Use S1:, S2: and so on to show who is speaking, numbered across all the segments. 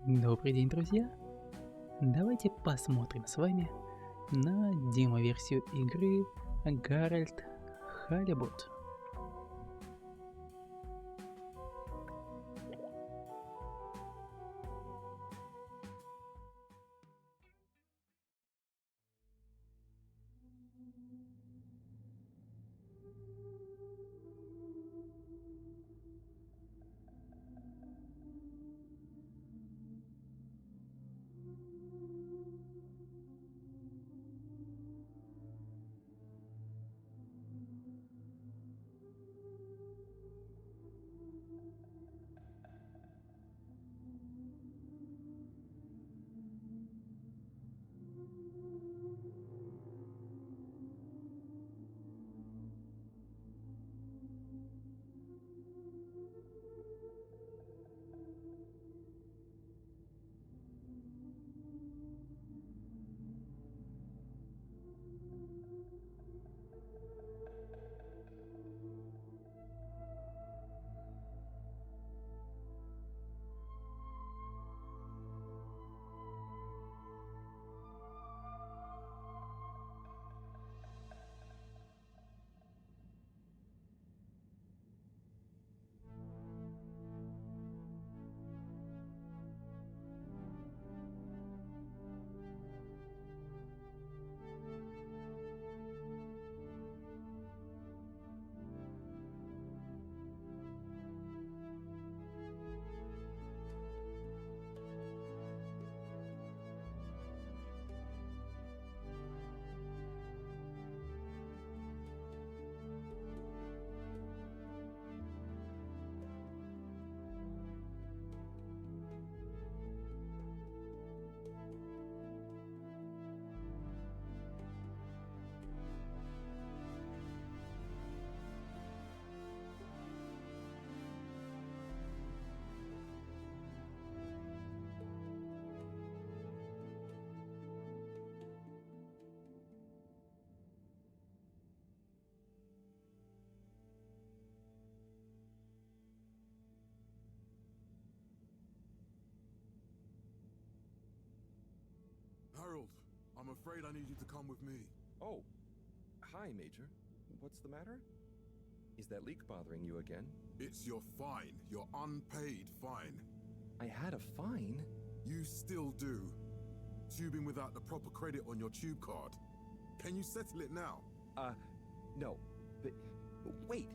S1: Добрый день, друзья! Давайте посмотрим с вами на демо-версию игры Гарольд Халибут.
S2: Harold, I'm afraid I need you to come with me.
S3: Oh, hi, Major. What's the matter? Is that leak bothering you again?
S2: It's your fine, your unpaid fine.
S3: I had a fine?
S2: You still do. Tubing without the proper credit on your tube card. Can you settle it now?
S3: No. But wait,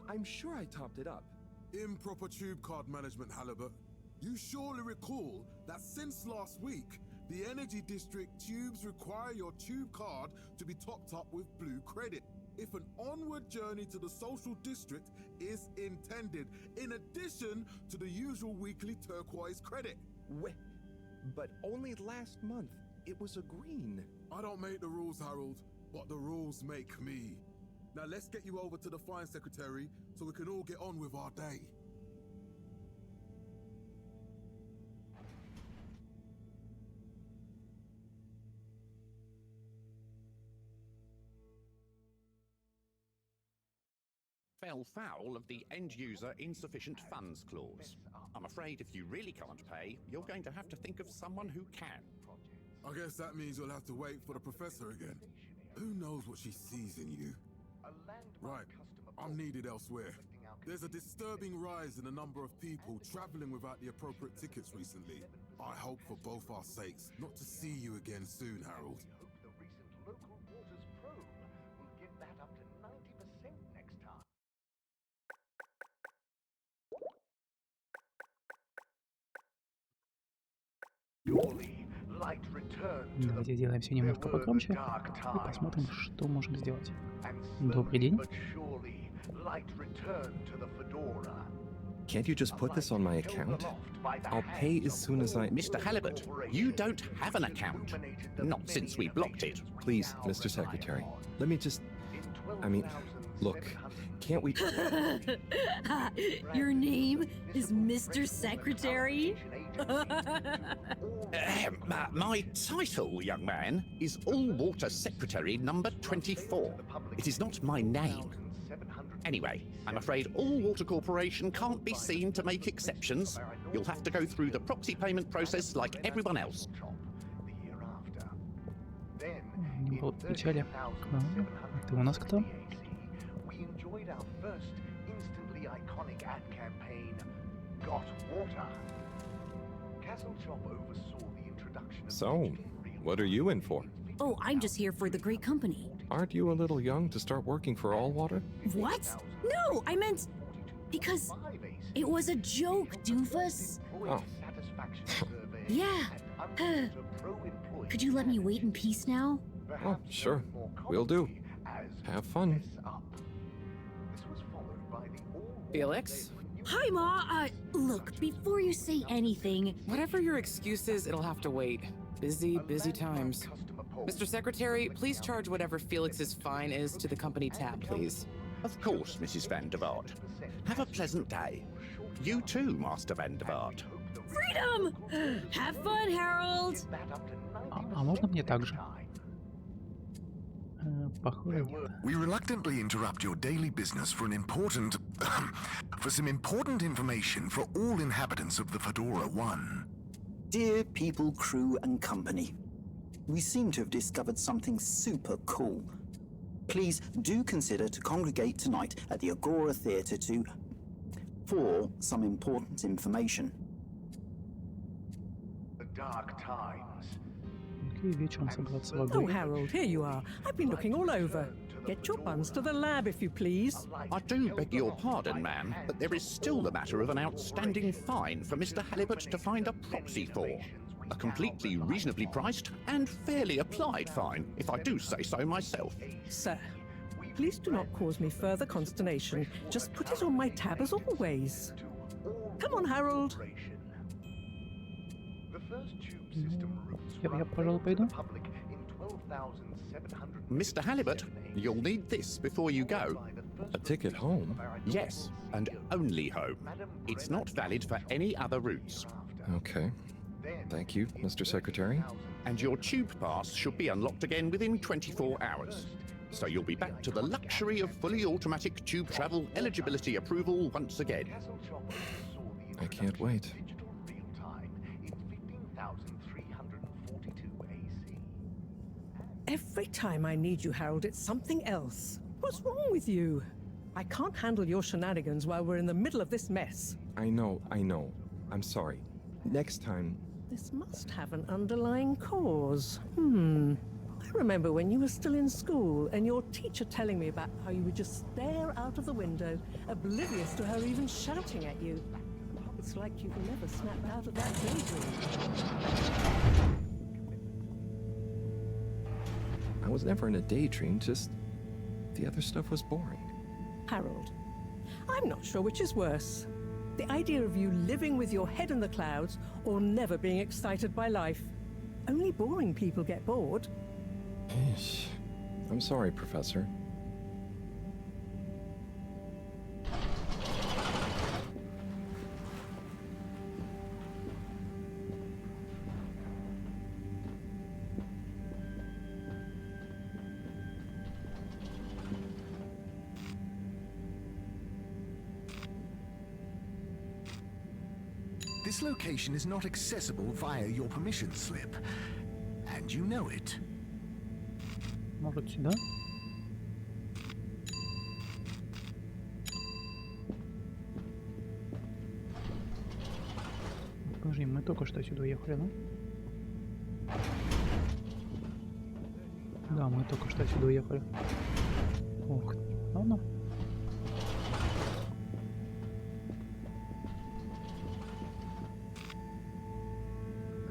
S3: I'm sure I topped it up.
S2: Improper tube card management, Halibut. You surely recall that since last week, the Energy District tubes require your tube card to be topped up with blue credit if an onward journey to the social district is intended, in addition to the usual weekly turquoise credit.
S3: But only last month, it was a green.
S2: I don't make the rules, Harold, but the rules make me. Now let's get you over to the fine secretary so we can all get on with our day.
S4: Fell foul of the end-user insufficient funds clause. I'm afraid if you really can't pay, you're going to have to think of someone who can.
S2: I guess that means you'll have to wait for the professor again. Who knows what she sees in you? Right, I'm needed elsewhere. There's a disturbing rise in the number of people traveling without the appropriate tickets recently. I hope for both our sakes not to see you again soon, Harold.
S5: The recent local waters probe will get that up to 90% next time. Surely light returned to
S1: Давайте
S5: the
S1: сделаем все немножко погромче и посмотрим, что можем сделать. Добрый день.
S5: but surely light returned to the fedora.
S3: Can't you just put this on my account? I'll pay as soon as I...
S4: Mr. Halibut, you don't have an account. Not since we blocked it.
S3: Please, Mr. Secretary, let me just... I mean, look, can't we...
S6: Your name is Mr. Secretary?
S4: My title, young man, is All Water Secretary number 24. It is not my name. Anyway, I'm afraid All Water Corporation can't be seen to make exceptions. You'll have to go through the proxy payment process like everyone else.
S1: Не было печали. А ты у нас кто?
S5: We enjoyed our first instantly iconic ad campaign, Got Water. Castle Chop oversaw the introduction of
S3: So, what are you in for?
S6: Oh, I'm just here for the great company.
S3: Aren't you a little young to start working for All Water?
S6: What? No, I meant because it was a joke, doofus.
S3: Oh.
S6: Yeah. Could you let me wait in peace now?
S3: Oh, sure. Will do. Have fun.
S7: Felix?
S6: Hi, Ma. Look, before you say anything,
S7: Whatever your excuse is, it'll have to wait. Busy times. Mr. Secretary, please charge whatever Felix's fine is to the company tab, please.
S4: Of course, Mrs. Van der Vaart. Have a pleasant day. You too, Master Van der Vaart.
S6: freedom! Have fun, Harold!
S1: А можно мне так же? Похоже, нет.
S8: We reluctantly interrupt your daily business for some important information for all inhabitants of the Fedora 1.
S9: Dear people, crew, and company, we seem to have discovered something super cool. Please do consider to congregate tonight at the Agora Theatre for some important information.
S5: The dark times.
S1: Окей, вечером собраться в
S10: Oh,
S1: огонь.
S10: Harold, here you are. I've been looking all over. Get your buns to the lab, if you please.
S4: I do beg your pardon, ma'am, but there is still the matter of an outstanding fine for Mr. Halibut to find a proxy for. A completely reasonably priced and fairly applied fine, if I do say so myself.
S10: Sir, please do not cause me further consternation. Just put it on my tab as always. Come on, Harold.
S5: The first tube system routes
S1: Я, пожалуй, пойду.
S5: public in 12,700.
S4: Mr. Halibut, you'll need this before you go.
S3: A ticket home?
S4: Yes, and only home. It's not valid for any other routes.
S3: Okay. Thank you, Mr. Secretary.
S4: And your tube pass should be unlocked again within 24 hours. So you'll be back to the luxury of fully automatic tube travel eligibility approval once again.
S3: I can't wait.
S10: Every time I need you, Harold, it's something else. What's wrong with you? I can't handle your shenanigans while we're in the middle of this mess.
S3: I know. I'm sorry. Next time.
S10: This must have an underlying cause. I remember when you were still in school and your teacher telling me about how you would just stare out of the window, oblivious to her even shouting at you. It's like you've never snapped out of that daydream.
S3: I was never in a daydream, just the other stuff was boring.
S10: Harold, I'm not sure which is worse. The idea of you living with your head in the clouds or never being excited by life. Only boring people get bored.
S3: Eesh. I'm sorry, Professor.
S8: This location is not accessible via your permission slip, and you know it.
S1: Может, сюда? Подожди, мы только что сюда уехали, да? Да, мы только что сюда уехали. Ох, ладно.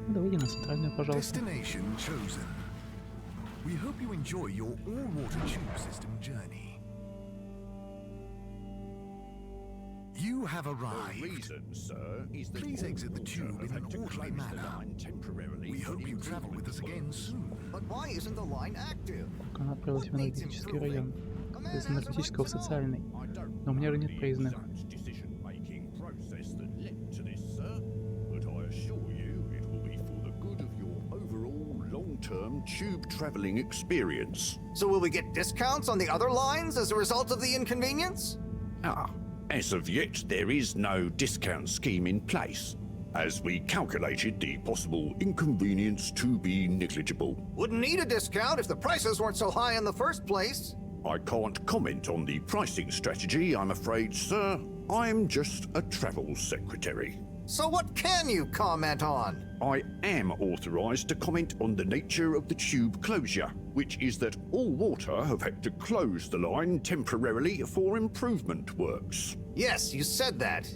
S1: Да выйди на центральную, пожалуйста.
S8: Destination chosen. We hope you enjoy your all-water tube system journey. You have arrived.
S4: Reason, sir, is that
S8: Please exit the
S4: all
S8: tube in an
S4: water have to
S8: orderly
S4: close the
S8: manner.
S4: line temporarily
S8: We
S4: for
S8: hope you travel with us again soon.
S11: But why isn't the line active?
S1: Она отправилась в энергетический район. Из энергетического в социальный. Но у меня же нет проездных.
S4: decision-making process that led to this, sir. But I assure you, it will be for the good of your overall long-term tube travelling experience.
S11: So will we get discounts on the other lines as a result of the inconvenience?
S4: As of yet, there is no discount scheme in place, as we calculated the possible inconvenience to be negligible.
S11: Wouldn't need a discount if the prices weren't so high in the first place.
S4: I can't comment on the pricing strategy, I'm afraid, sir. I'm just a travel secretary.
S11: So what can you comment on?
S4: I am authorized to comment on the nature of the tube closure, which is that all water have had to close the line temporarily for improvement works.
S11: Yes, you said that.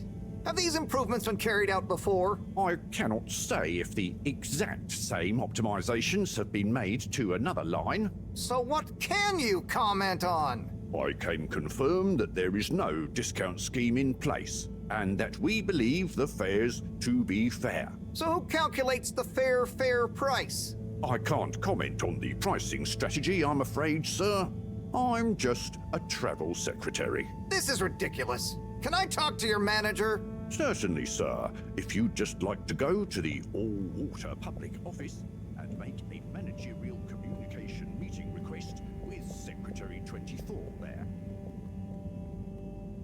S11: Have these improvements been carried out before?
S4: I cannot say if the exact same optimizations have been made to another line.
S11: So what can you comment on?
S4: I can confirm that there is no discount scheme in place, and that we believe the fares to be fair.
S11: So who calculates the fair price?
S4: I can't comment on the pricing strategy, I'm afraid, sir. I'm just a travel secretary.
S11: This is ridiculous. Can I talk to your manager?
S4: Certainly, sir. If you'd just like to go to the all-water public office and make a managerial communication meeting request with Secretary 24 there.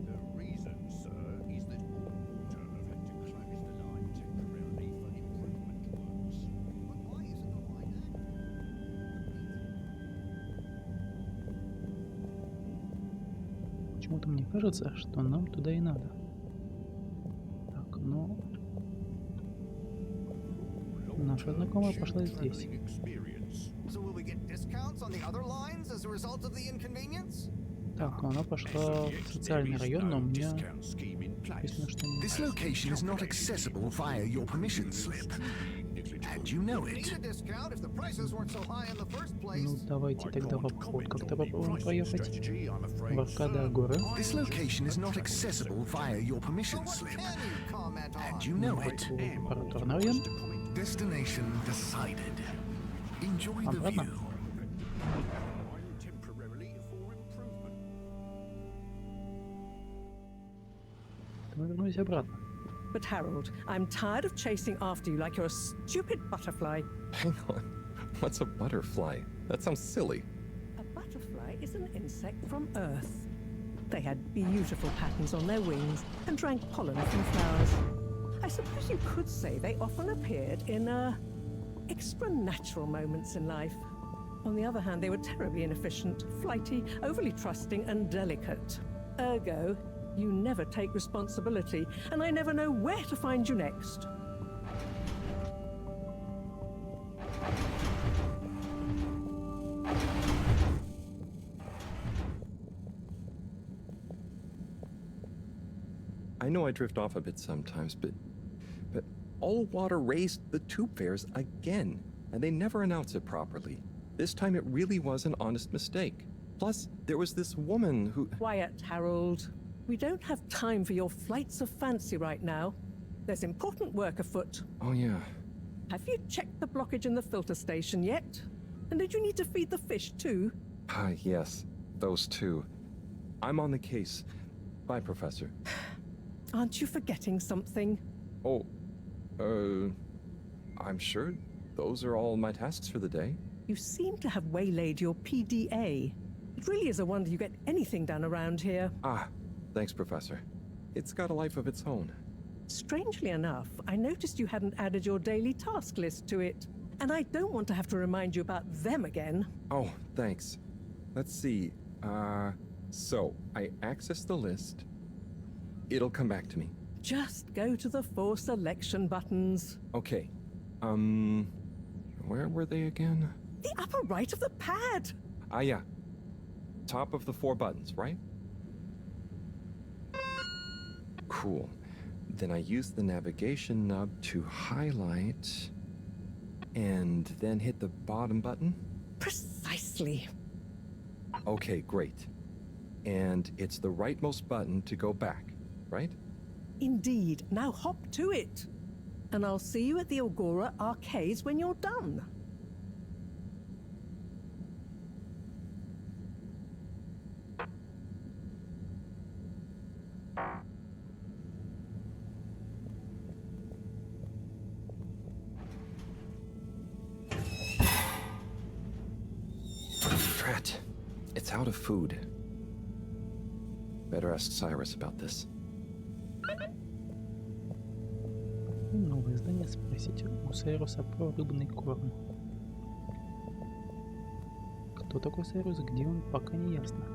S4: The reason, sir, is that all water have had to close the line temporarily for improvement works.
S11: But why isn't the line
S1: Почему-то мне кажется, что нам туда и надо. Так, ну... Наша знакомая пошла здесь.
S11: So will we get discounts on the other lines as a result of the inconvenience?
S1: Так, она пошла в социальный район, но у меня написано, что нет.
S8: This location is not accessible via your permission slip. And you know it.
S1: Ну, давайте тогда в обход как-то попробуем проехать. В аркада горы.
S8: This location is not accessible via your permission slip. And you know it.
S1: Лабораторный район.
S8: Destination decided. Enjoy the
S1: Обратно.
S8: view.
S1: Мы вернулись обратно.
S10: But Harold, I'm tired of chasing after you like you're a stupid butterfly.
S3: Hang on. What's a butterfly? That sounds silly.
S10: A butterfly is an insect from Earth. They had beautiful patterns on their wings and drank pollen from flowers. I suppose you could say they often appeared in extra natural moments in life. On the other hand, they were terribly inefficient, flighty, overly trusting, and delicate. Ergo, you never take responsibility, and I never know where to find you next.
S3: I know I drift off a bit sometimes, but all water raised the tube fares again, and they never announced it properly. This time it really was an honest mistake. Plus, there was this woman who...
S10: Quiet, Harold. We don't have time for your flights of fancy right now. There's important work afoot.
S3: Oh, yeah.
S10: Have you checked the blockage in the filter station yet? And did you need to feed the fish too?
S3: Yes, those two. I'm on the case. Bye, Professor.
S10: Aren't you forgetting something?
S3: Oh, I'm sure those are all my tasks for the day.
S10: You seem to have waylaid your PDA. It really is a wonder you get anything done around here.
S3: Thanks, Professor. It's got a life of its own.
S10: Strangely enough, I noticed you hadn't added your daily task list to it. And I don't want to have to remind you about them again.
S3: Oh, thanks. Let's see. So, I access the list. It'll come back to me.
S10: Just go to the 4 selection buttons.
S3: Okay. Where were they again?
S10: The upper right of the pad.
S3: Yeah. Top of the 4 buttons, right? Cool. Then I use the navigation nub to highlight, and then hit the bottom button?
S10: Precisely.
S3: Okay, great. And it's the rightmost button to go back, right?
S10: Indeed. Now hop to it. And I'll see you at the Agora arcades when you're done.
S3: Drat. It's out of food. Better ask Cyrus about this.
S1: Новое издание. Спросите у Сайруса про рыбный корм. Кто такой Сайрус, где он, пока не ясно.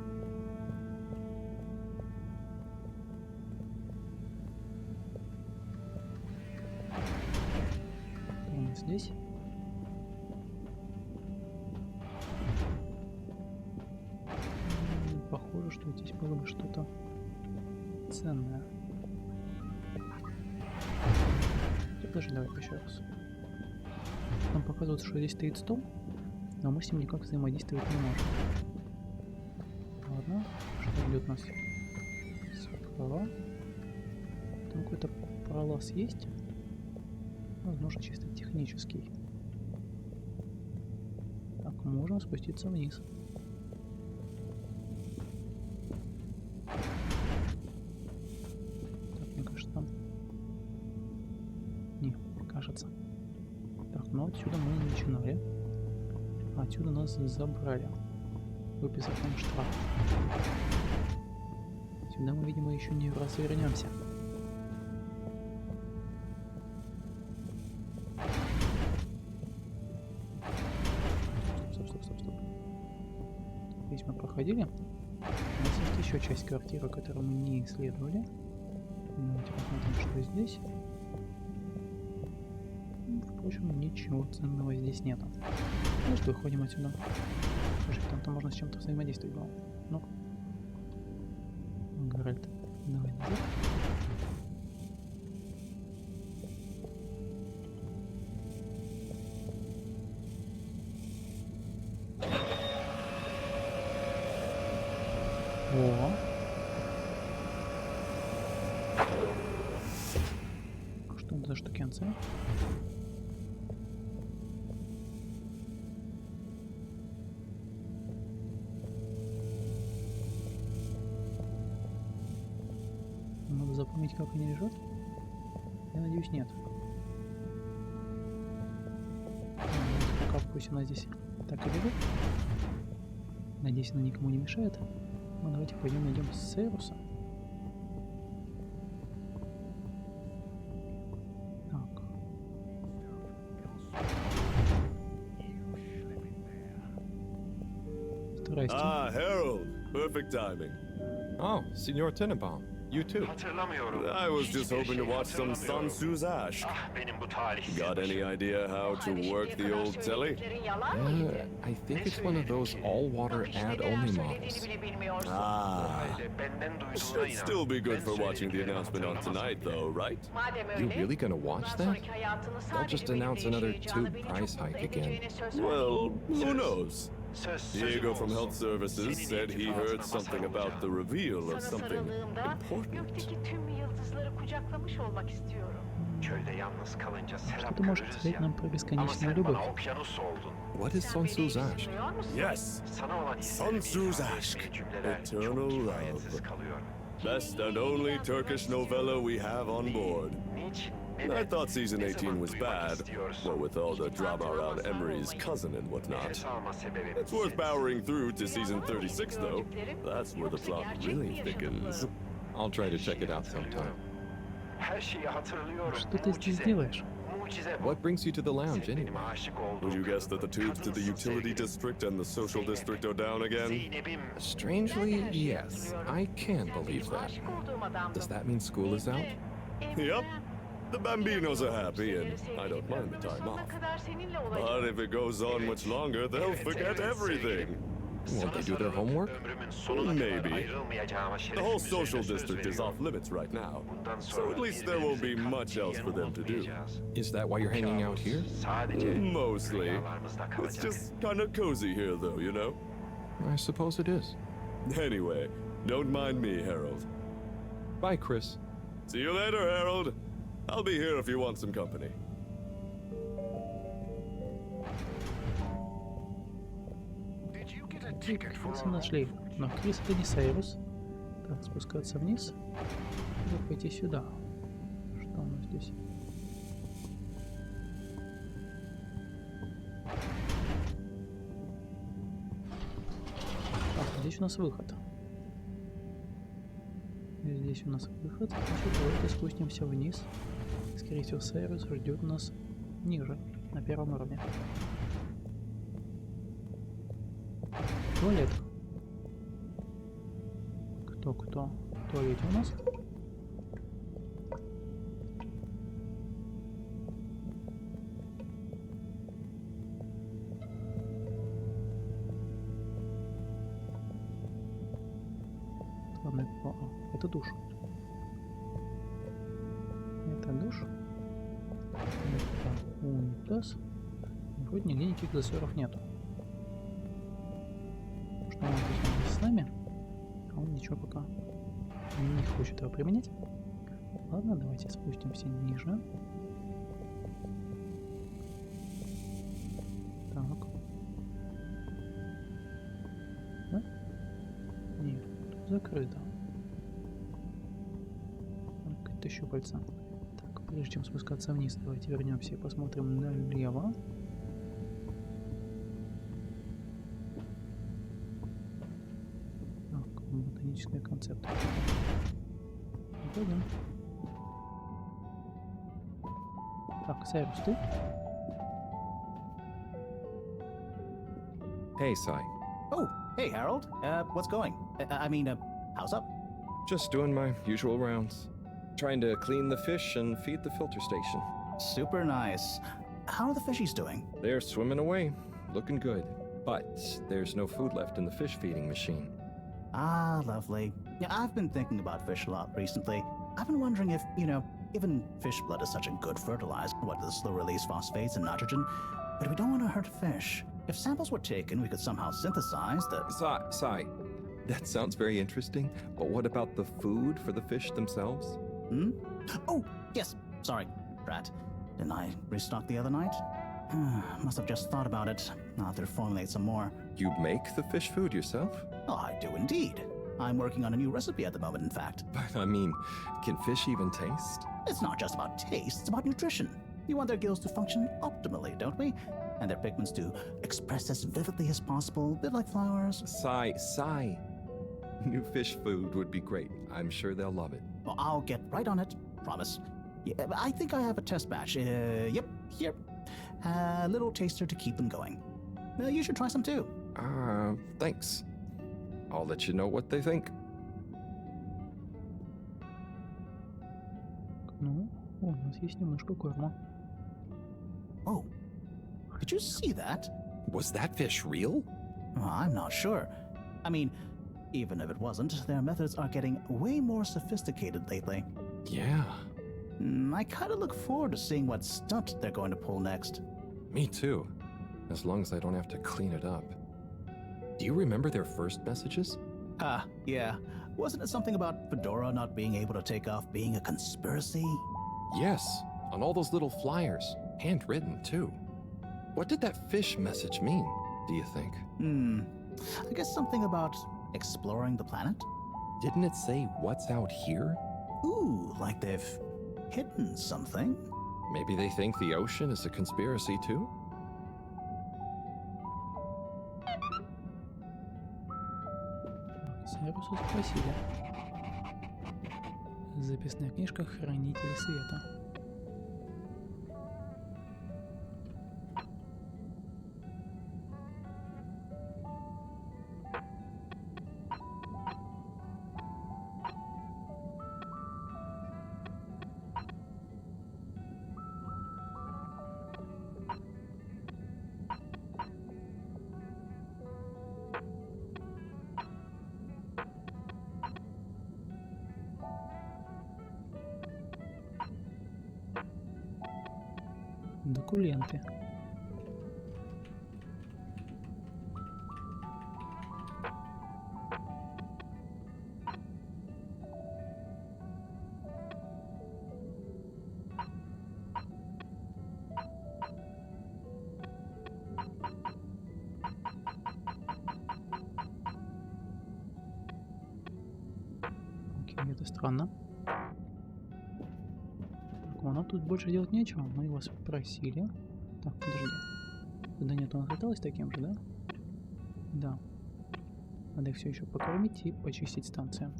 S1: Кто у нас здесь? Похоже, что здесь было бы что-то ценное. Подожди, давай еще раз. Нам показывают, что здесь стоит стол, но мы с ним никак взаимодействовать не можем. Ладно, что ждет нас справа. Там какой-то пролаз есть. Возможно, чисто технический. Так, можем спуститься вниз. Так, мне кажется, там... Не, кажется. Так, ну отсюда мы не начинали. Отсюда нас забрали, выписав нам штраф. Сюда мы, видимо, еще не развернемся. Стоп. Здесь мы проходили. У нас есть еще часть квартиры, которую мы не исследовали. Давайте посмотрим, что здесь. Впрочем, ничего ценного здесь нету. Ну что, выходим отсюда. Слушай, там-то можно с чем-то взаимодействовать было. Ну. Гарольд, давай назад. О. Что это за штукенция? Надо запомнить, как они лежат? Я надеюсь, нет. Пока пусть она здесь так и лежит. Надеюсь, она никому не мешает. Ну, давайте пойдем найдем Сайруса. Так. Здрасте.
S12: Ah, Harold. Perfect timing.
S3: Oh, Signor Tenenbaum. You too.
S12: I was just hoping to watch some Sun Tzu's Ash. Got any idea how to work the old telly?
S3: I think it's one of those all-water ad-only models.
S12: Ah. Should still be good for watching the announcement on tonight, though, right?
S3: You really gonna watch that? They'll just announce another tube price hike again.
S12: Well, who knows? Diego from Health Services said he heard something about the reveal of something important.
S1: Что ты можешь сказать нам про бесконечную любовь?
S3: What is Sun Tzu's Ash?
S12: Yes, Sun Tzu's Ash, Eternal Love. Best and only Turkish novella we have on board. I thought season 18 was bad, what with all the drama around Emery's cousin and whatnot. It's worth powering through to season 36 though. That's where the plot really thickens.
S3: I'll try to check it out sometime.
S1: Что ты здесь делаешь?
S3: What brings you to the lounge anyway?
S12: Would you guess that the tubes to the utility district and the social district are down again?
S3: Strangely, yes. I can believe that. Does that mean school is out?
S12: Yep. The Bambinos are happy, and I don't mind the time off. But if it goes on much longer, they'll forget everything.
S3: Won't they do their homework?
S12: Maybe. The whole social district is off limits right now, so at least there won't be much else for them to do.
S3: Is that why you're hanging out here?
S12: Mostly. It's just kind of cozy here, though, you know?
S3: I suppose it is.
S12: Anyway, don't mind me, Harold.
S3: Bye, Chris.
S12: See you later, Harold. I'll be here if you want some company.
S1: Криса нашли. Но Крис это не Сайрус. Так, спускаться вниз. Или пойти сюда. Что у нас здесь? Так, здесь у нас выход. здесь у нас выход. Значит, давайте спустимся вниз. Скорее всего, Сайрус ждет нас ниже, на первом уровне. Туалет. Кто? В туалете у нас? Это душ. Это душ. Это унитаз. Вроде нигде никаких засоров нету. Что он тут с нами? А он ничего пока не хочет его применять. Ладно, давайте спустимся ниже. Так. Да? Нет, тут закрыто. Какие-то щупальца. Так, прежде чем спускаться вниз, давайте вернемся и посмотрим налево. Так, ботаническая концепция. Пойдем. Так, Сайрус, ты?
S3: Hey, Sai.
S11: Oh, hey, Harold. What's going? How's up?
S3: Just doing my usual rounds. Trying to clean the fish and feed the filter station.
S11: Super nice. How are the fishies doing?
S3: They're swimming away, looking good. But there's no food left in the fish feeding machine.
S11: Ah, lovely. Yeah, I've been thinking about fish a lot recently. I've been wondering if, given fish blood is such a good fertilizer, what the slow release phosphates and nitrogen, but we don't want to hurt fish. If samples were taken, we could somehow synthesize the...
S3: Sai, that sounds very interesting, but what about the food for the fish themselves?
S11: Hmm? Oh, yes. Sorry, Brat. Didn't I restock the other night? Must have just thought about it. I'll have to formulate some more.
S3: You make the fish food yourself?
S11: Oh, I do indeed. I'm working on a new recipe at the moment, in fact.
S3: But I mean, can fish even taste?
S11: It's not just about taste, it's about nutrition. You want their gills to function optimally, don't we? And their pigments to express as vividly as possible, a bit like flowers.
S3: Sai. New fish food would be great. I'm sure they'll love it.
S11: Well, I'll get right on it, promise. Yeah, I think I have a test batch. Yep, here. A little taster to keep them going. You should try some too.
S3: Thanks. I'll let you know what they think.
S1: Ну, у нас есть немножко корма.
S11: Oh, did you see that?
S3: Was that fish real?
S11: Well, I'm not sure. I mean, even if it wasn't, their methods are getting way more sophisticated lately.
S3: Yeah.
S11: I kind of look forward to seeing what stunt they're going to pull next.
S3: Me too. As long as I don't have to clean it up. Do you remember their first messages?
S11: Yeah. Wasn't it something about Fedora not being able to take off being a conspiracy?
S3: Yes, on all those little flyers. Handwritten, too. What did that fish message mean, do you think?
S11: I guess something about exploring the planet?
S3: Didn't it say what's out here?
S11: Ooh, like they've hidden something?
S3: Maybe they think the ocean is a conspiracy, too?
S1: Сайрусу спросили. Записная книжка «Хранитель света». Документы. Окей, это странно. Нам тут больше делать нечего, мы его спросили. Так, подожди. Задание у нас осталось таким же, да? Да. Надо их все еще покормить и почистить станцию.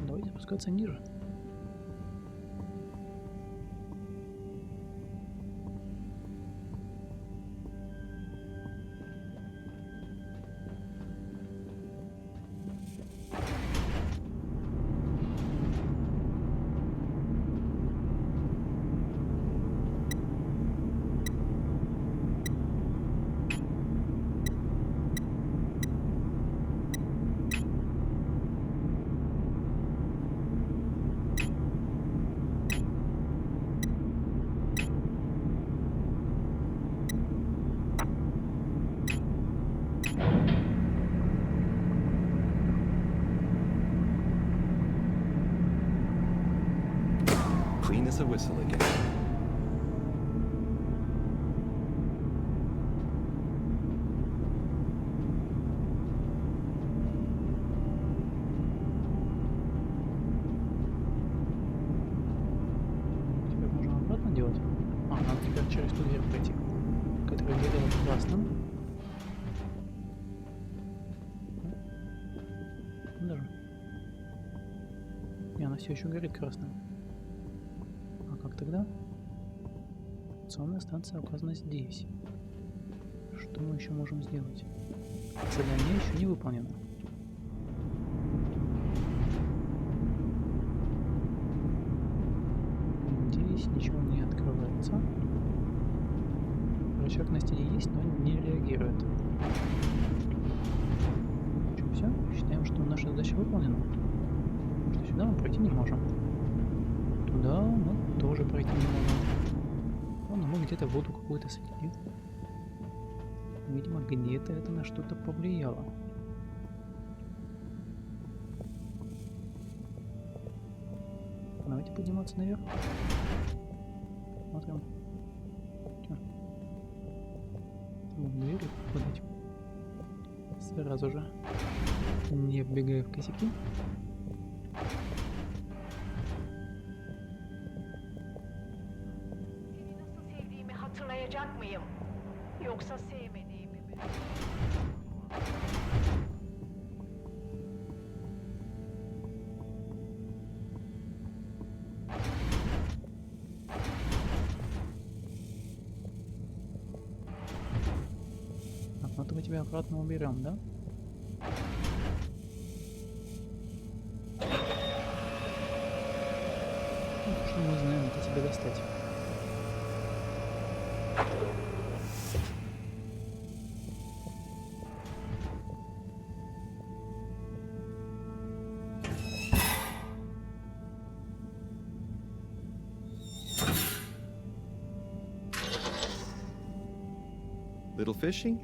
S1: Давайте спускаться ниже.
S3: Clean as a whistle again.
S1: Теперь можем обратно делать. Надо теперь через ту дверь пройти, которая горела красным. Даже. И она все еще горит красным. Как тогда? Станционная станция указана здесь. Что мы еще можем сделать? Задание еще не выполнено. Здесь ничего не открывается. Рычаг на стене есть, но не реагирует. Что, все? Считаем, что наша задача выполнена. Что сюда мы пройти не можем. Туда мы тоже пройти не можем. Ладно, мы где-то воду какую-то слили. Видимо, где-то это на что-то повлияло. Давайте подниматься наверх. Смотрим. Чё? В двери подать. Сразу же. Не вбегая в косяки. Вот мы тебя обратно уберем, да? Ну, что мы знаем, это тебе достать.
S3: Little fishy,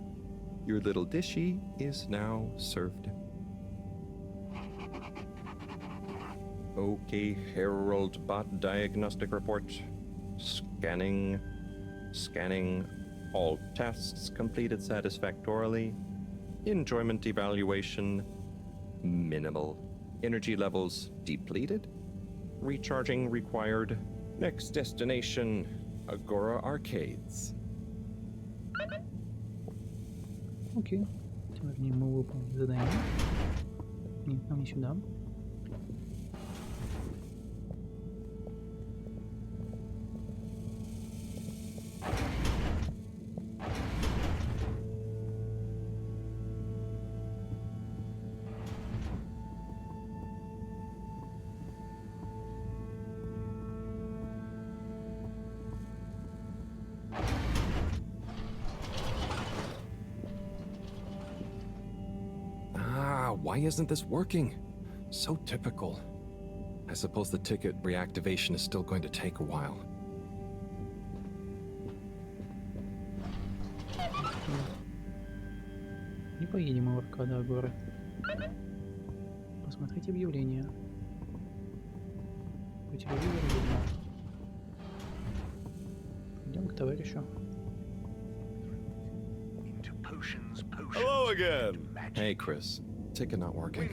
S3: your little dishy is now served. Okay, Herald Bot diagnostic report. Scanning. Scanning. All tests completed satisfactorily. Enjoyment evaluation. Minimal. Energy levels depleted. Recharging required. Next destination, Agora Arcades.
S1: Окей. Теперь мы выполним задание. Нет, нам не сюда.
S3: Why isn't this working? So typical. I suppose the ticket reactivation is still going to take a while.
S1: Не поедем мы в Аркаду Агоры. Посмотрите объявление. По телевизору видно. Идем к товарищу.
S12: Hello again.
S3: Hey, Chris. Ticket not working.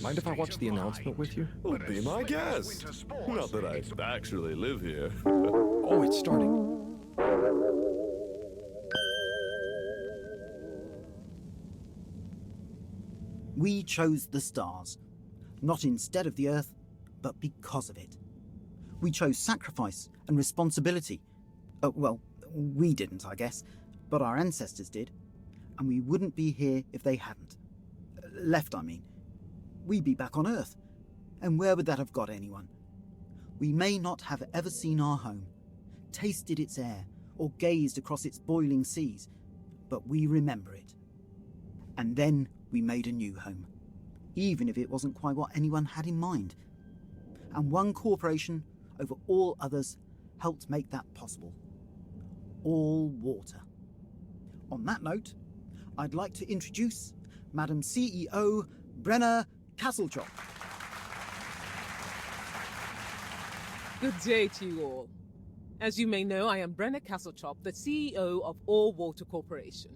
S3: Mind if I watch the announcement with you?
S12: Well, be my guest. Not that I actually live here.
S3: Oh, it's starting.
S9: We chose the stars, not instead of the Earth, but because of it. We chose sacrifice and responsibility. Well, we didn't, I guess, but our ancestors did, and we wouldn't be here if they hadn't. Left, I mean. We'd be back on Earth, and where would that have got anyone? We may not have ever seen our home, tasted its air, or gazed across its boiling seas, but we remember it. And then we made a new home, even if it wasn't quite what anyone had in mind. And one corporation over all others helped make that possible. All water. On that note, I'd like to introduce Madam CEO Brenna Castlejock.
S13: Good day to you all. As you may know, I am Brenna Castlejock, the CEO of All Water Corporation.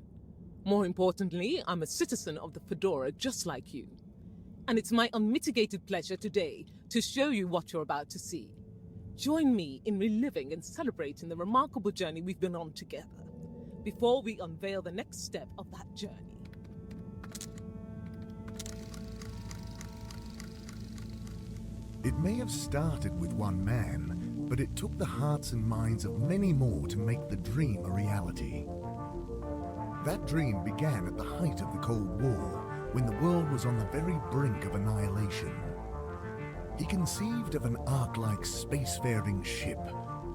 S13: More importantly, I'm a citizen of the Fedora just like you. And it's my unmitigated pleasure today to show you what you're about to see. Join me in reliving and celebrating the remarkable journey we've been on together, before we unveil the next step of that journey.
S8: It may have started with one man, but it took the hearts and minds of many more to make the dream a reality. That dream began at the height of the Cold War, when the world was on the very brink of annihilation. He conceived of an ark-like spacefaring ship,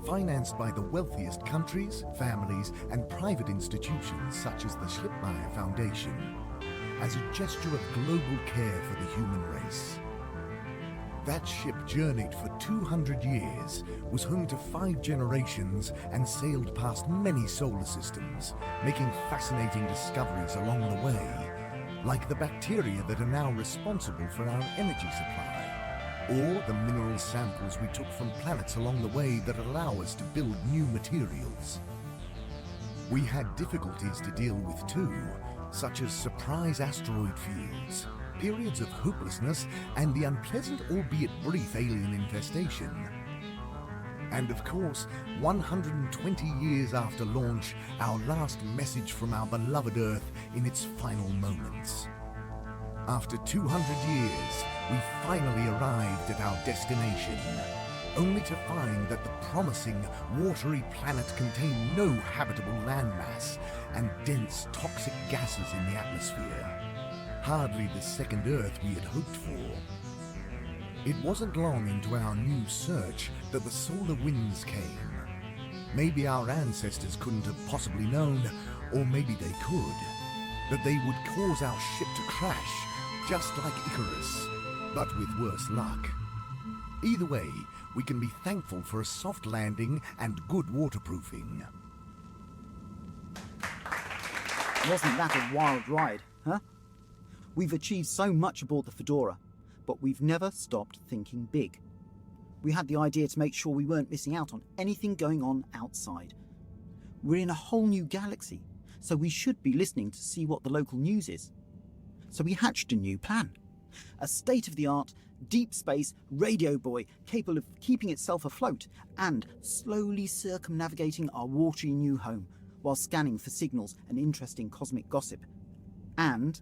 S8: financed by the wealthiest countries, families, and private institutions such as the Schlipmeyer Foundation, as a gesture of global care for the human race. That ship journeyed for 200 years, was home to 5 generations, and sailed past many solar systems, making fascinating discoveries along the way, like the bacteria that are now responsible for our energy supply, or the mineral samples we took from planets along the way that allow us to build new materials. We had difficulties to deal with too, such as surprise asteroid fields, periods of hopelessness, and the unpleasant albeit brief alien infestation. And of course, 120 years after launch, our last message from our beloved Earth in its final moments. After 200 years, we finally arrived at our destination, only to find that the promising, watery planet contained no habitable landmass and dense, toxic gases in the atmosphere. Hardly the second Earth we had hoped for. It wasn't long into our new search that the solar winds came. Maybe our ancestors couldn't have possibly known, or maybe they could, that they would cause our ship to crash, just like Icarus, but with worse luck. Either way, we can be thankful for a soft landing and good waterproofing.
S9: Wasn't that a wild ride, huh? We've achieved so much aboard the Fedora, but we've never stopped thinking big. We had the idea to make sure we weren't missing out on anything going on outside. We're in a whole new galaxy, so we should be listening to see what the local news is. So we hatched a new plan. A state-of-the-art, deep space radio buoy capable of keeping itself afloat and slowly circumnavigating our watery new home while scanning for signals and interesting cosmic gossip. And,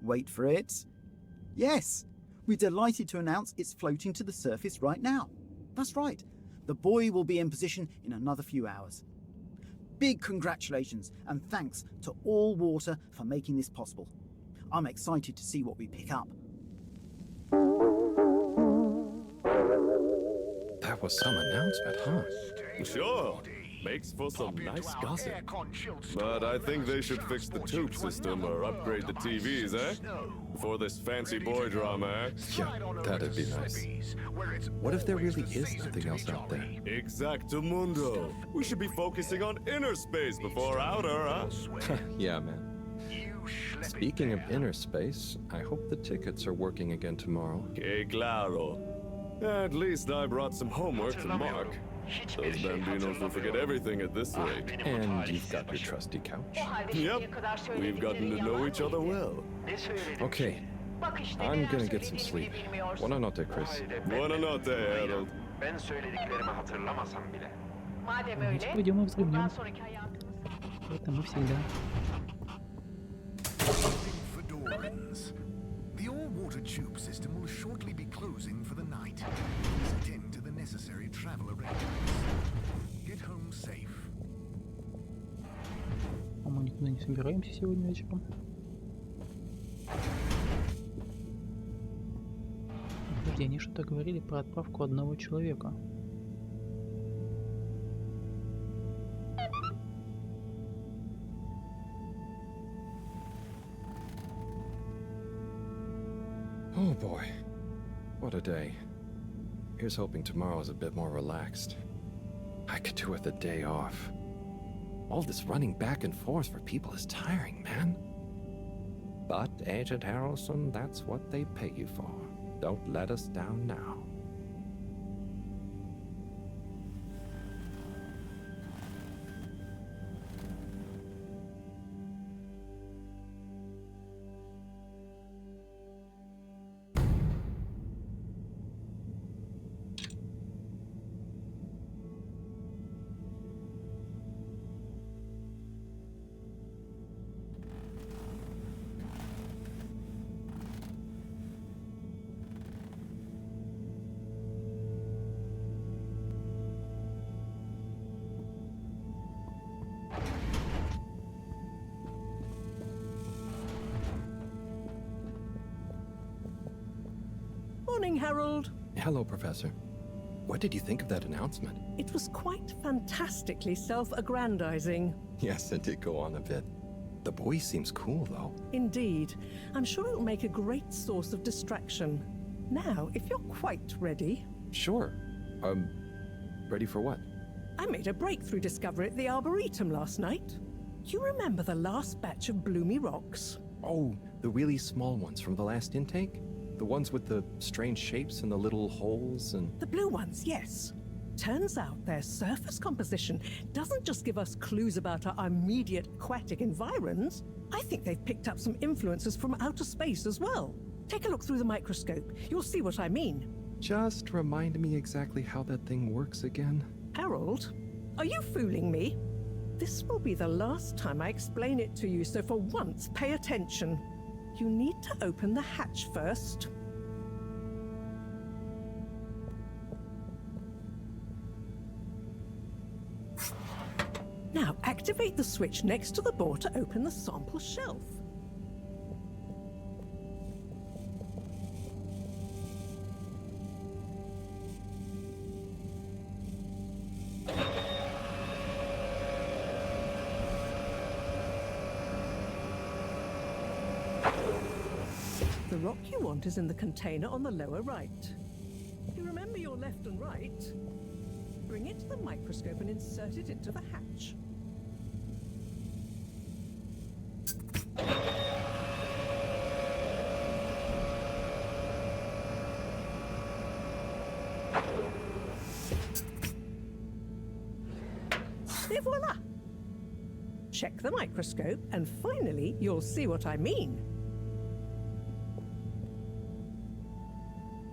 S9: wait for it, yes, we're delighted to announce it's floating to the surface right now. That's right, the buoy will be in position in another few hours. Big congratulations and thanks to All Water for making this possible. I'm excited to see what we pick up.
S3: That was some announcement, huh?
S12: Sure. Makes for some nice gossip. But I think they should fix the tube system or upgrade the TVs, eh? For this fancy boy drama, eh?
S3: Yeah, that'd be nice. What if there really is nothing else out there?
S12: Exactamundo. We should be focusing on inner space before outer, huh?
S3: Yeah, man. Speaking of inner space, I hope the tickets are working again tomorrow.
S12: Que claro. At least I brought some homework to mark. Those bambinos will forget everything at this rate.
S3: And you've got your trusty couch.
S12: Yep, we've gotten to know each other well.
S3: Okay, I'm gonna get some sleep. Buonanotte, Chris.
S12: Buonanotte, Harold.
S1: Пойдем и взглянем. Это мы всегда.
S8: Fedorans. The all-water tube system will shortly be closing for the night. Please attend to the necessary travel arrangements. Get home safe.
S1: А мы никуда не собираемся сегодня вечером. Подожди, они что-то говорили про отправку одного человека.
S3: Oh boy, what a day. Here's hoping tomorrow's a bit more relaxed. I could do with a day off. All this running back and forth for people is tiring, man. But, Agent Harrelson, that's what they pay you for. Don't let us down now.
S10: Morning, Harold.
S3: Hello, Professor. What did you think of that announcement?
S10: It was quite fantastically self-aggrandizing.
S3: Yes, it did go on a bit. The boy seems cool, though.
S10: Indeed. I'm sure it'll make a great source of distraction. Now, if you're quite ready...
S3: Sure. Ready for what?
S10: I made a breakthrough discovery at the Arboretum last night. You remember the last batch of bloomy rocks?
S3: Oh, the really small ones from the last intake? The ones with the strange shapes and the little holes and...
S10: The blue ones, yes. Turns out their surface composition doesn't just give us clues about our immediate aquatic environs. I think they've picked up some influences from outer space as well. Take a look through the microscope. You'll see what I mean.
S3: Just remind me exactly how that thing works again.
S10: Harold, are you fooling me? This will be the last time I explain it to you, so for once, pay attention. You need to open the hatch first. Now, activate the switch next to the board to open the sample shelf. The rock you want is in the container on the lower right. You remember your left and right? Bring it to the microscope and insert it into the hatch. Et voila! Check the microscope and finally you'll see what I mean.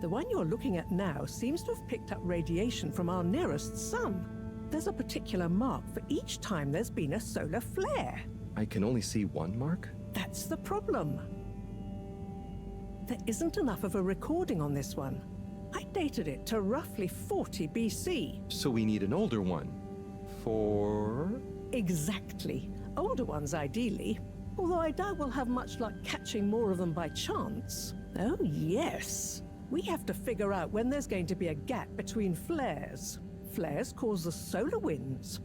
S10: The one you're looking at now seems to have picked up radiation from our nearest sun. There's a particular mark for each time there's been a solar flare.
S3: I can only see one mark?
S10: That's the problem. There isn't enough of a recording on this one. I dated it to roughly 40 BC.
S3: So we need an older one. For...
S10: Exactly. Older ones, ideally. Although I doubt we'll have much luck catching more of them by chance. Oh, yes. We have to figure out when there's going to be a gap between flares. Flares cause the solar winds.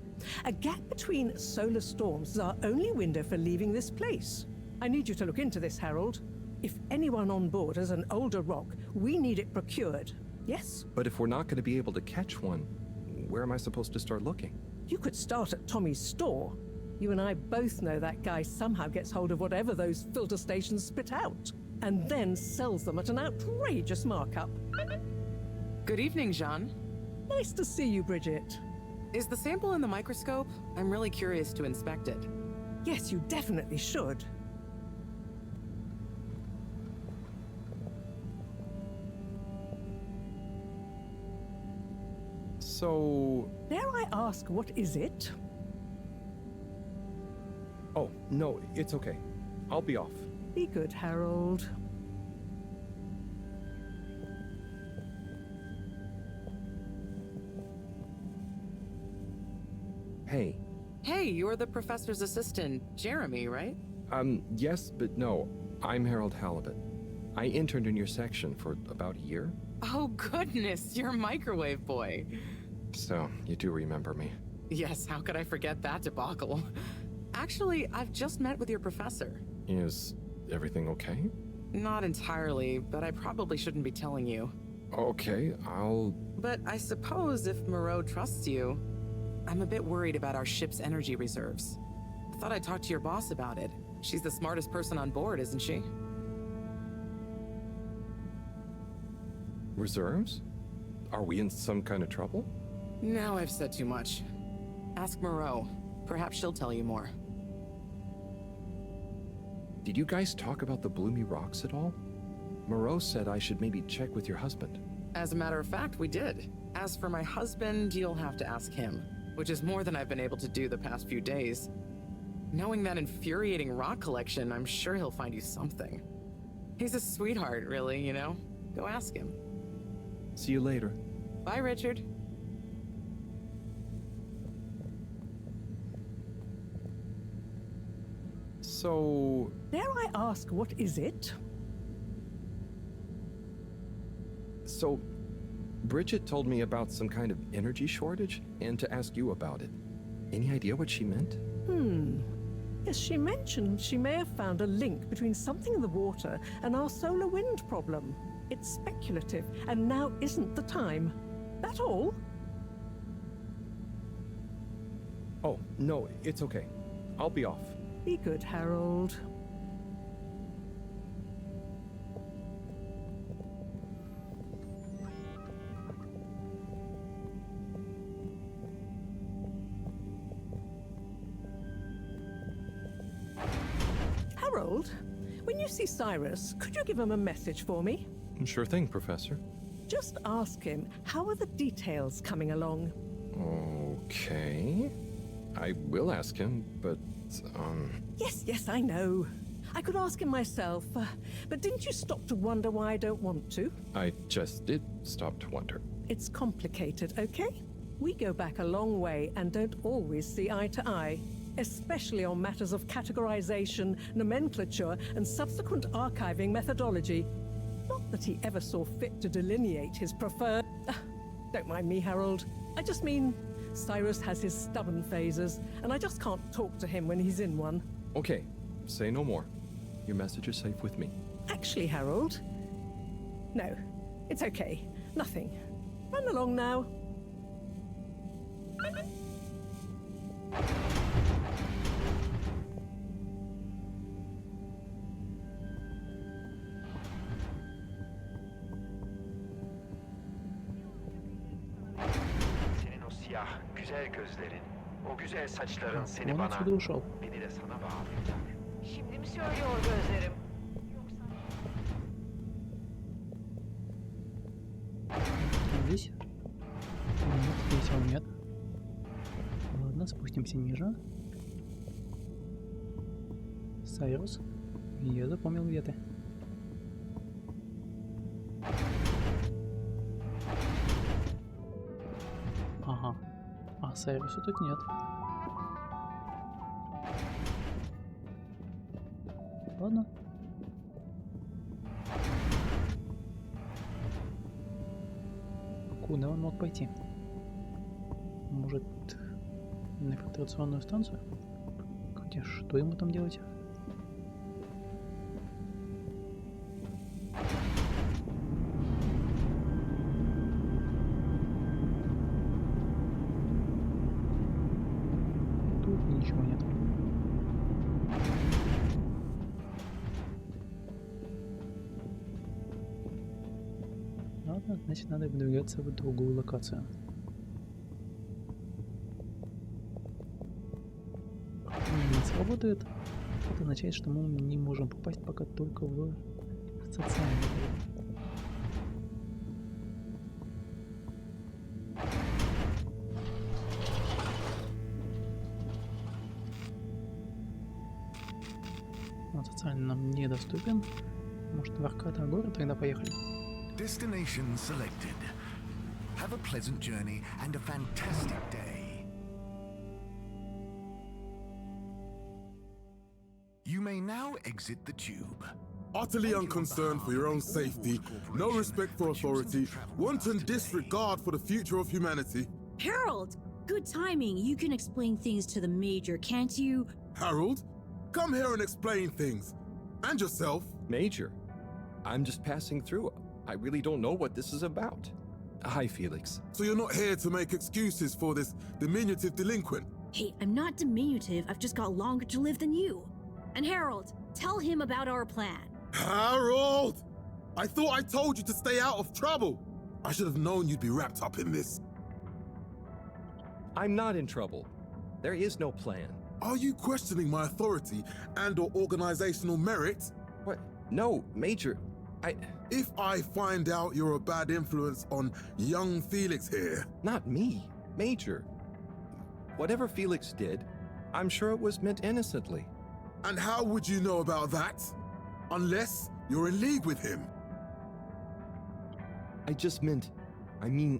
S10: A gap between solar storms is our only window for leaving this place. I need you to look into this, Harold. If anyone on board has an older rock, we need it procured. Yes?
S3: But if we're not going to be able to catch one, where am I supposed to start looking?
S10: You could start at Tommy's store. You and I both know that guy somehow gets hold of whatever those filter stations spit out, and then sells them at an outrageous markup.
S7: Good evening, Jean.
S10: Nice to see you, Bridget.
S7: Is the sample in the microscope? I'm really curious to inspect it.
S10: Yes, you definitely should.
S3: So...
S10: Dare I ask, what is it?
S3: Oh, no, it's okay. I'll be off.
S10: Be good, Harold.
S3: Hey.
S7: Hey, you're the professor's assistant, Jeremy, right?
S3: Yes, but no. I'm Harold Halibut. I interned in your section for about a year.
S7: Oh goodness, you're a microwave boy.
S3: So, you do remember me.
S7: Yes, how could I forget that debacle? Actually, I've just met with your professor.
S3: Is everything okay?
S7: Not entirely, but I probably shouldn't be telling you.
S3: Okay,
S7: But I suppose if Moreau trusts you, I'm a bit worried about our ship's energy reserves. I thought I'd talk to your boss about it. She's the smartest person on board, isn't she?
S3: Reserves? Are we in some kind of trouble?
S7: Now I've said too much. Ask Moreau. Perhaps she'll tell you more.
S3: Did you guys talk about the bloomy rocks at all? Moreau said I should maybe check with your husband.
S7: As a matter of fact, we did. As for my husband, you'll have to ask him, which is more than I've been able to do the past few days. Knowing that infuriating rock collection, I'm sure he'll find you something. He's a sweetheart, really, you know? Go ask him.
S3: See you later.
S7: Bye, Richard.
S3: So...
S10: Dare I ask, what is it?
S3: So, Bridget told me about some kind of energy shortage and to ask you about it. Any idea what she meant?
S10: Yes, she mentioned she may have found a link between something in the water and our solar wind problem. It's speculative, and now isn't the time. That all?
S3: Oh, no, it's okay. I'll be off.
S10: Be good, Harold. Harold, when you see Cyrus, could you give him a message for me?
S3: Sure thing, Professor.
S10: Just ask him, how are the details coming along?
S3: Okay. I will ask him, but,
S10: Yes, I know. I could ask him myself, but didn't you stop to wonder why I don't want to?
S3: I just did stop to wonder.
S10: It's complicated, okay? We go back a long way and don't always see eye to eye, especially on matters of categorization, nomenclature, and subsequent archiving methodology. Not that he ever saw fit to delineate his preferred... Don't mind me, Harold. I just mean, Cyrus has his stubborn phases, and I just can't talk to him when he's in one.
S3: Okay, say no more. Your message is safe with me.
S10: Actually, Harold... No, it's okay. Nothing. Run along now.
S5: Senin o siyah, güzel gözlerin, o güzel saçların seni
S1: Он
S5: bana,
S1: отсюда ушел.
S5: beni de sana bağlayacak.
S14: Şimdi mi söylüyor gözlerim?
S1: Здесь? Нет, здесь его нет. Ладно, спустимся ниже. Сайрус. Я запомнил, где ты. Ага. А Сайруса тут нет. Ладно. Куда он мог пойти? Может, на фильтрационную станцию? Хотя что ему там делать? Тут ничего нет. Ладно, значит, надо выдвигаться в другую локацию. Не сработает. Это означает, что мы не можем попасть пока только в социальный. Он социально нам недоступен. Может, в Аркада город? Тогда поехали.
S8: Destination selected. Have a pleasant journey and a fantastic day. may now exit the tube.
S2: Utterly unconcerned for your own safety, no respect for authority, wanton disregard for the future of humanity.
S6: Harold! Good timing. You can explain things to the Major, can't you?
S2: Harold, come here and explain things. And yourself.
S3: Major, I'm just passing through. I really don't know what this is about. Hi, Felix.
S2: So you're not here to make excuses for this diminutive delinquent?
S6: Hey, I'm not diminutive. I've just got longer to live than you. And Harold, tell him about our plan.
S2: Harold! I thought I told you to stay out of trouble. I should have known you'd be wrapped up in this.
S3: I'm not in trouble. There is no plan.
S2: Are you questioning my authority and/or organizational merit?
S3: What? No, Major.
S2: If I find out you're a bad influence on young Felix here...
S3: Not me, Major. Whatever Felix did, I'm sure it was meant innocently.
S2: And how would you know about that? Unless you're in league with him.
S3: I mean,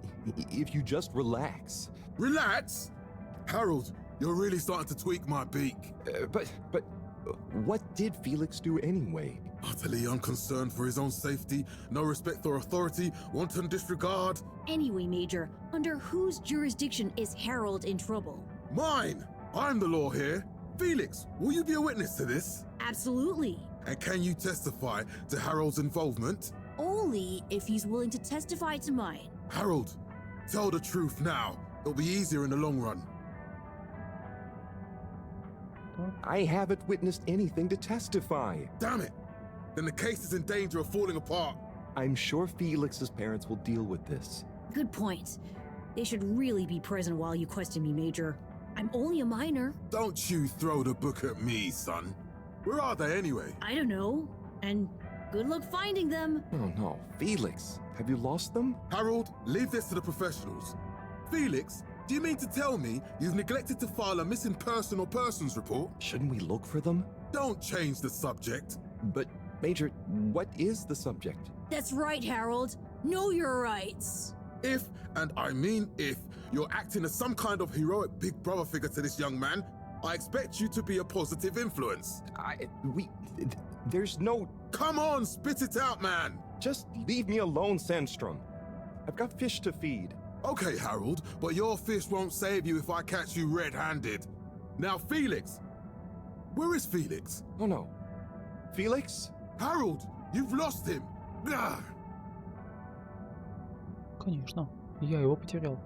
S3: if you just relax.
S2: Relax? Harold, you're really starting to tweak my beak.
S3: But what did Felix do anyway?
S2: Utterly unconcerned for his own safety, no respect for authority, wanton disregard.
S6: Anyway, Major, under whose jurisdiction is Harold in trouble?
S2: Mine! I'm the law here. Felix, will you be a witness to this?
S6: Absolutely.
S2: And can you testify to Harold's involvement?
S6: Only if he's willing to testify to mine.
S2: Harold, tell the truth now. It'll be easier in the long run.
S3: I haven't witnessed anything to testify.
S2: Damn it! Then the case is in danger of falling apart.
S3: I'm sure Felix's parents will deal with this.
S6: Good point. They should really be present while you question me, Major. I'm only a minor.
S2: Don't you throw the book at me, son. Where are they anyway?
S6: I don't know. And good luck finding them.
S3: Oh no, Felix, have you lost them?
S2: Harold, leave this to the professionals. Felix, do you mean to tell me you've neglected to file a missing person or persons report?
S3: Shouldn't we look for them?
S2: Don't change the subject.
S3: But, Major, what is the subject?
S6: That's right, Harold. Know your rights.
S2: If, and I mean if, you're acting as some kind of heroic big brother figure to this young man, I expect you to be a positive influence.
S3: There's no...
S2: Come on, spit it out, man!
S3: Just leave me alone, Sandstrom. I've got fish to feed.
S2: Okay, Harold, but your fish won't save you if I catch you red-handed. Now, Felix! Where is Felix?
S3: Oh no. Felix?
S2: Harold, you've lost him! Ugh.
S1: Конечно, я его потерял.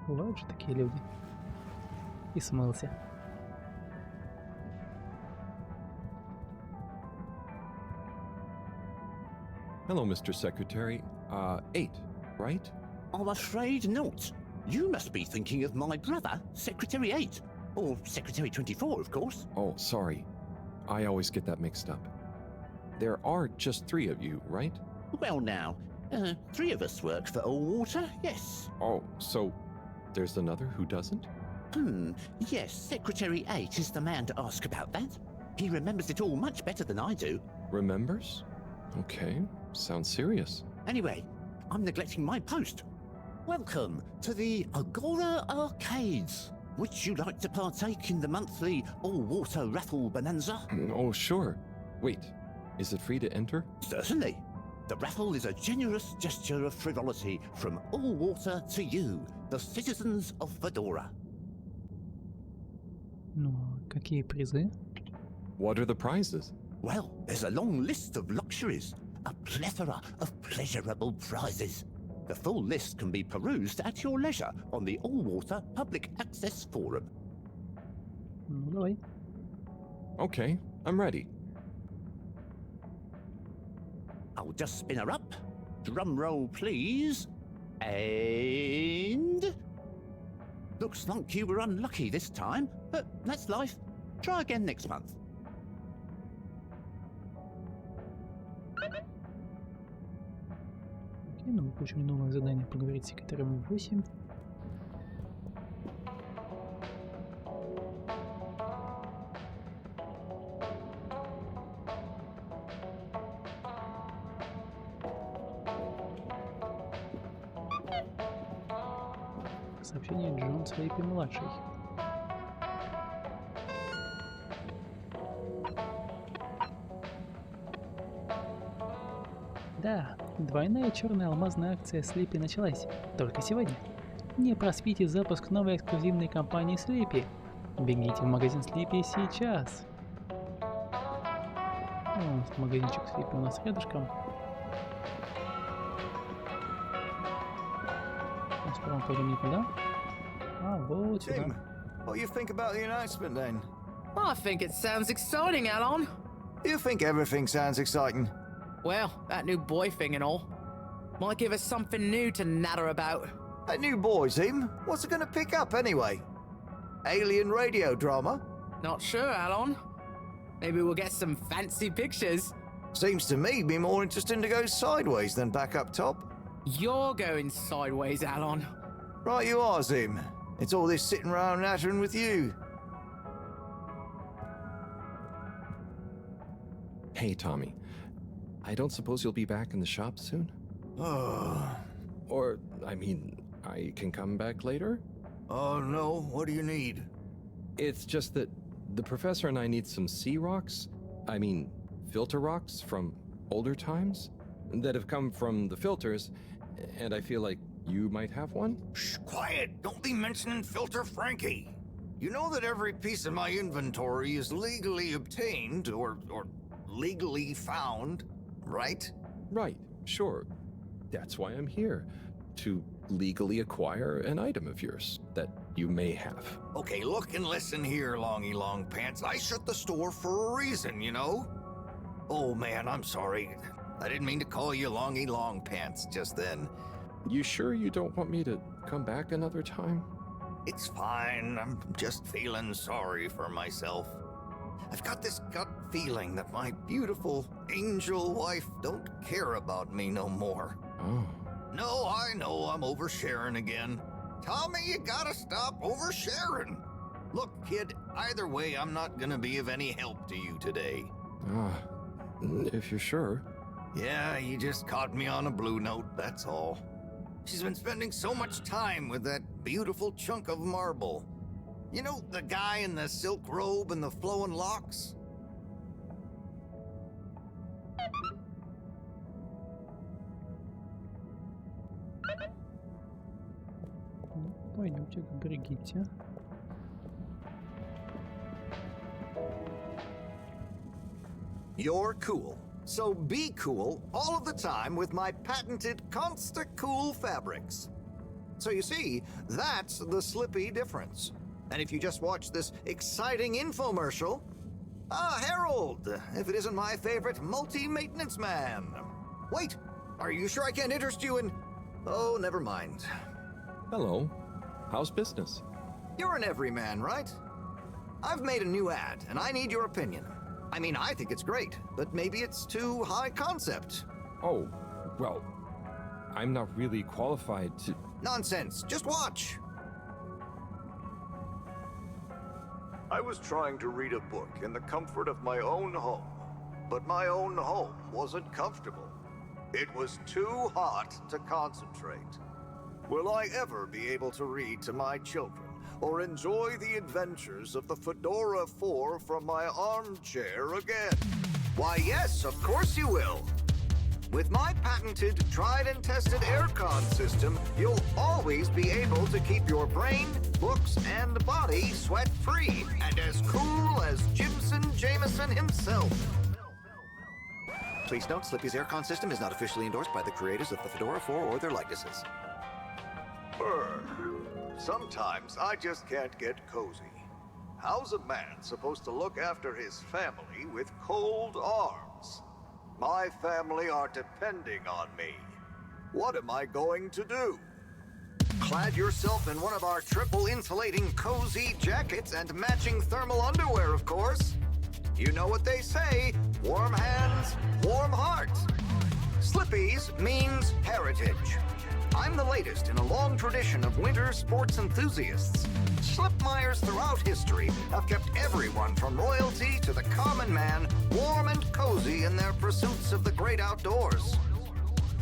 S1: Бывают же такие люди. И смылся.
S3: Hello, Mr. Secretary. 8, right?
S4: I'm afraid not. You must be thinking of my brother, Secretary 8. Or Secretary 24, of course.
S3: Oh, sorry. I always get that mixed up. There are just 3 of you, right?
S4: Well now, 3 of us work for Allwater, yes.
S3: Oh, so there's another who doesn't?
S4: Yes, Secretary 8 is the man to ask about that. He remembers it all much better than I do.
S3: Remembers? Okay, sounds serious.
S4: Anyway, I'm neglecting my post. Welcome to the Agora Arcades. Would you like to partake in the monthly all-water raffle bonanza?
S3: Oh, sure. Wait, is it free to enter?
S4: Certainly. The raffle is a generous gesture of frivolity from Allwater to you, the citizens of Fedora.
S1: Ну, какие призы?
S3: What are the prizes?
S4: Well, there's a long list of luxuries, a plethora of pleasurable prizes. The full list can be perused at your leisure on the Allwater Public Access Forum.
S1: Ну, давай.
S3: Okay, I'm ready.
S4: I'll just spin her up. Drum roll, please. And... Looks like you were unlucky this time, but that's life. Try again next month.
S1: Окей, ну мы получили новое задание поговорить с секретарем 8. Сообщение Джон Слейпи-младший. Да, двойная черная алмазная акция Sleepy началась только сегодня. Не проспите запуск новой эксклюзивной кампании Sleepy. Бегите в магазин Sleepy сейчас. Ну, магазинчик Sleepy у нас рядышком. Сперва пойдем не туда. А, вот сюда.
S15: Tim, what do you think about the announcement then?
S7: I think it sounds exciting, Alon.
S15: You think everything sounds exciting?
S7: Well, that new boy thing and all. Might give us something new to natter about.
S15: A new boy, Tim? What's it gonna pick up anyway? Alien radio drama?
S7: Not sure, Alon. Maybe we'll get some fancy pictures.
S15: Seems to me be more interesting to go sideways than back up top.
S7: You're going sideways, Alon.
S15: Right you are, Zim. It's all this sitting around nattering with you.
S3: Hey, Tommy. I don't suppose you'll be back in the shop soon? Or, I mean, I can come back later?
S15: Oh no, what do you need?
S3: It's just that the professor and I need some sea rocks. I mean, filter rocks from older times that have come from the filters, and I feel like you might have one?
S15: Shh, quiet! Don't be mentioning Filter Frankie. You know that every piece of my inventory is legally obtained or legally found, right?
S3: Right, sure. That's why I'm here. To legally acquire an item of yours that you may have.
S15: Okay, look and listen here, Longy Long Pants. I shut the store for a reason, you know? Oh man, I'm sorry. I didn't mean to call you Longy Long Pants just then.
S3: You sure you don't want me to come back another time?
S15: It's fine. I'm just feeling sorry for myself. I've got this gut feeling that my beautiful angel wife don't care about me no more.
S3: Oh.
S15: No, I know I'm oversharing again. Tommy, you gotta stop oversharing. Look, kid, either way, I'm not gonna be of any help to you today.
S3: If you're sure.
S15: Yeah, you just caught me on a blue note, that's all. She's been spending so much time with that beautiful chunk of marble. You know, the guy in the silk robe and the flowing locks?
S1: Пойдемте к Бригитте.
S15: You're cool. So be cool all of the time with my patented Consta-Cool fabrics. So you see, that's the Slippy difference. And if you just watch this exciting infomercial... Ah, Harold, if it isn't my favorite multi-maintenance man. Wait, are you sure I can't interest you in... Oh, never mind.
S3: Hello. How's business?
S15: You're an everyman, right? I've made a new ad, and I need your opinion. I mean, I think it's great, but maybe it's too high concept.
S3: Oh, well, I'm not really qualified to...
S15: Nonsense, just watch.
S16: I was trying to read a book in the comfort of my own home, but my own home wasn't comfortable. It was too hot to concentrate. Will I ever be able to read to my children or enjoy the adventures of the Fedora 4 from my armchair again?
S15: Why, yes, of course you will. With my patented, tried and tested aircon system, you'll always be able to keep your brain, books, and body sweat-free and as cool as Jimson Jameson himself. Please note, Slippy's aircon system is not officially endorsed by the creators of the Fedora 4 or their likenesses.
S16: Sometimes I just can't get cozy. How's a man supposed to look after his family with cold arms? My family are depending on me. What am I going to do?
S15: Clad yourself in one of our triple insulating cozy jackets and matching thermal underwear, of course. You know what they say, warm hands, warm heart. Slippies means heritage. I'm the latest in a long tradition of winter sports enthusiasts. Slipmeyers throughout history have kept everyone from royalty to the common man warm and cozy in their pursuits of the great outdoors.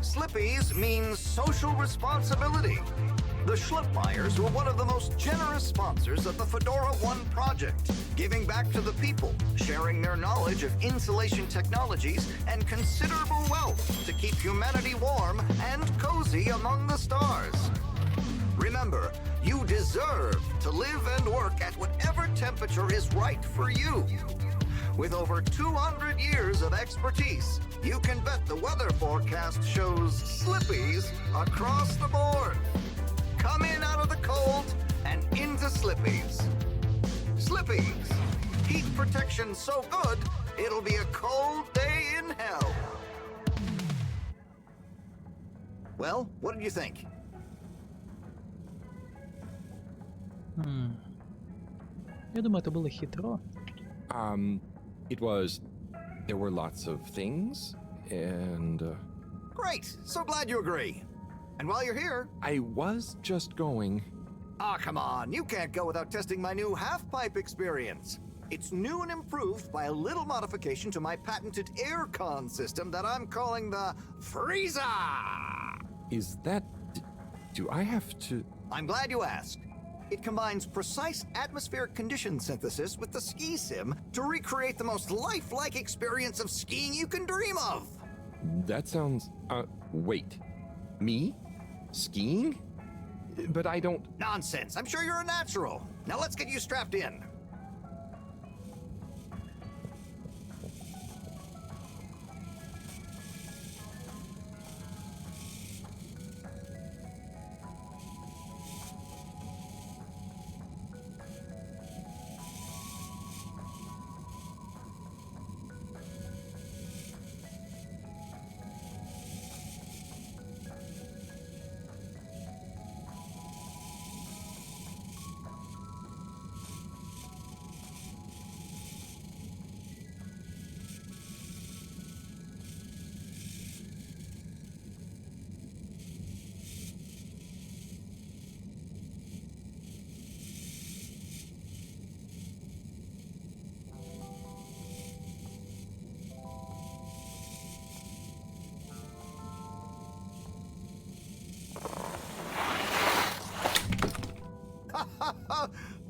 S15: Slippies means social responsibility. The Schlupmeyers were one of the most generous sponsors of the Fedora 1 project, giving back to the people, sharing their knowledge of insulation technologies and considerable wealth to keep humanity warm and cozy among the stars. Remember, you deserve to live and work at whatever temperature is right for you. With over 200 years of expertise, you can bet the weather forecast shows slippies across the board. Come in out of the cold and into slippies. Slippies. Heat protection so good, it'll be a cold day in hell. Well, what did you think?
S1: Я думаю, это было хитро.
S3: It was... There were lots of things, and...
S15: Great! So glad you agree. And while you're here...
S3: I was just going...
S15: Ah, come on. You can't go without testing my new half-pipe experience. It's new and improved by a little modification to my patented aircon system that I'm calling the Freezer!
S3: Is that... Do I have to...
S15: I'm glad you asked. It combines precise atmospheric condition synthesis with the ski sim to recreate the most lifelike experience of skiing you can dream of.
S3: That sounds... wait. Me? Skiing? But I don't...
S15: Nonsense. I'm sure you're a natural. Now let's get you strapped in.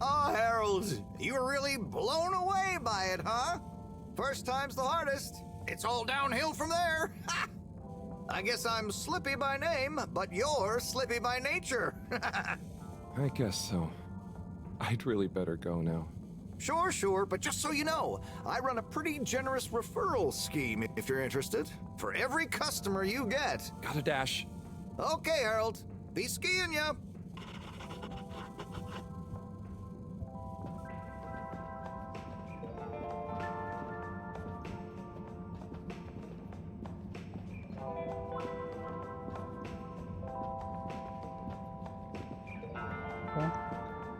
S15: Oh, Harold, you were really blown away by it, huh? First time's the hardest. It's all downhill from there. Ha! I guess I'm Slippy by name, but you're Slippy by nature.
S3: I guess so. I'd really better go now.
S15: Sure, but just so you know, I run a pretty generous referral scheme if you're interested. For every customer you get.
S3: Gotta dash.
S15: Okay, Harold. Be skiing ya.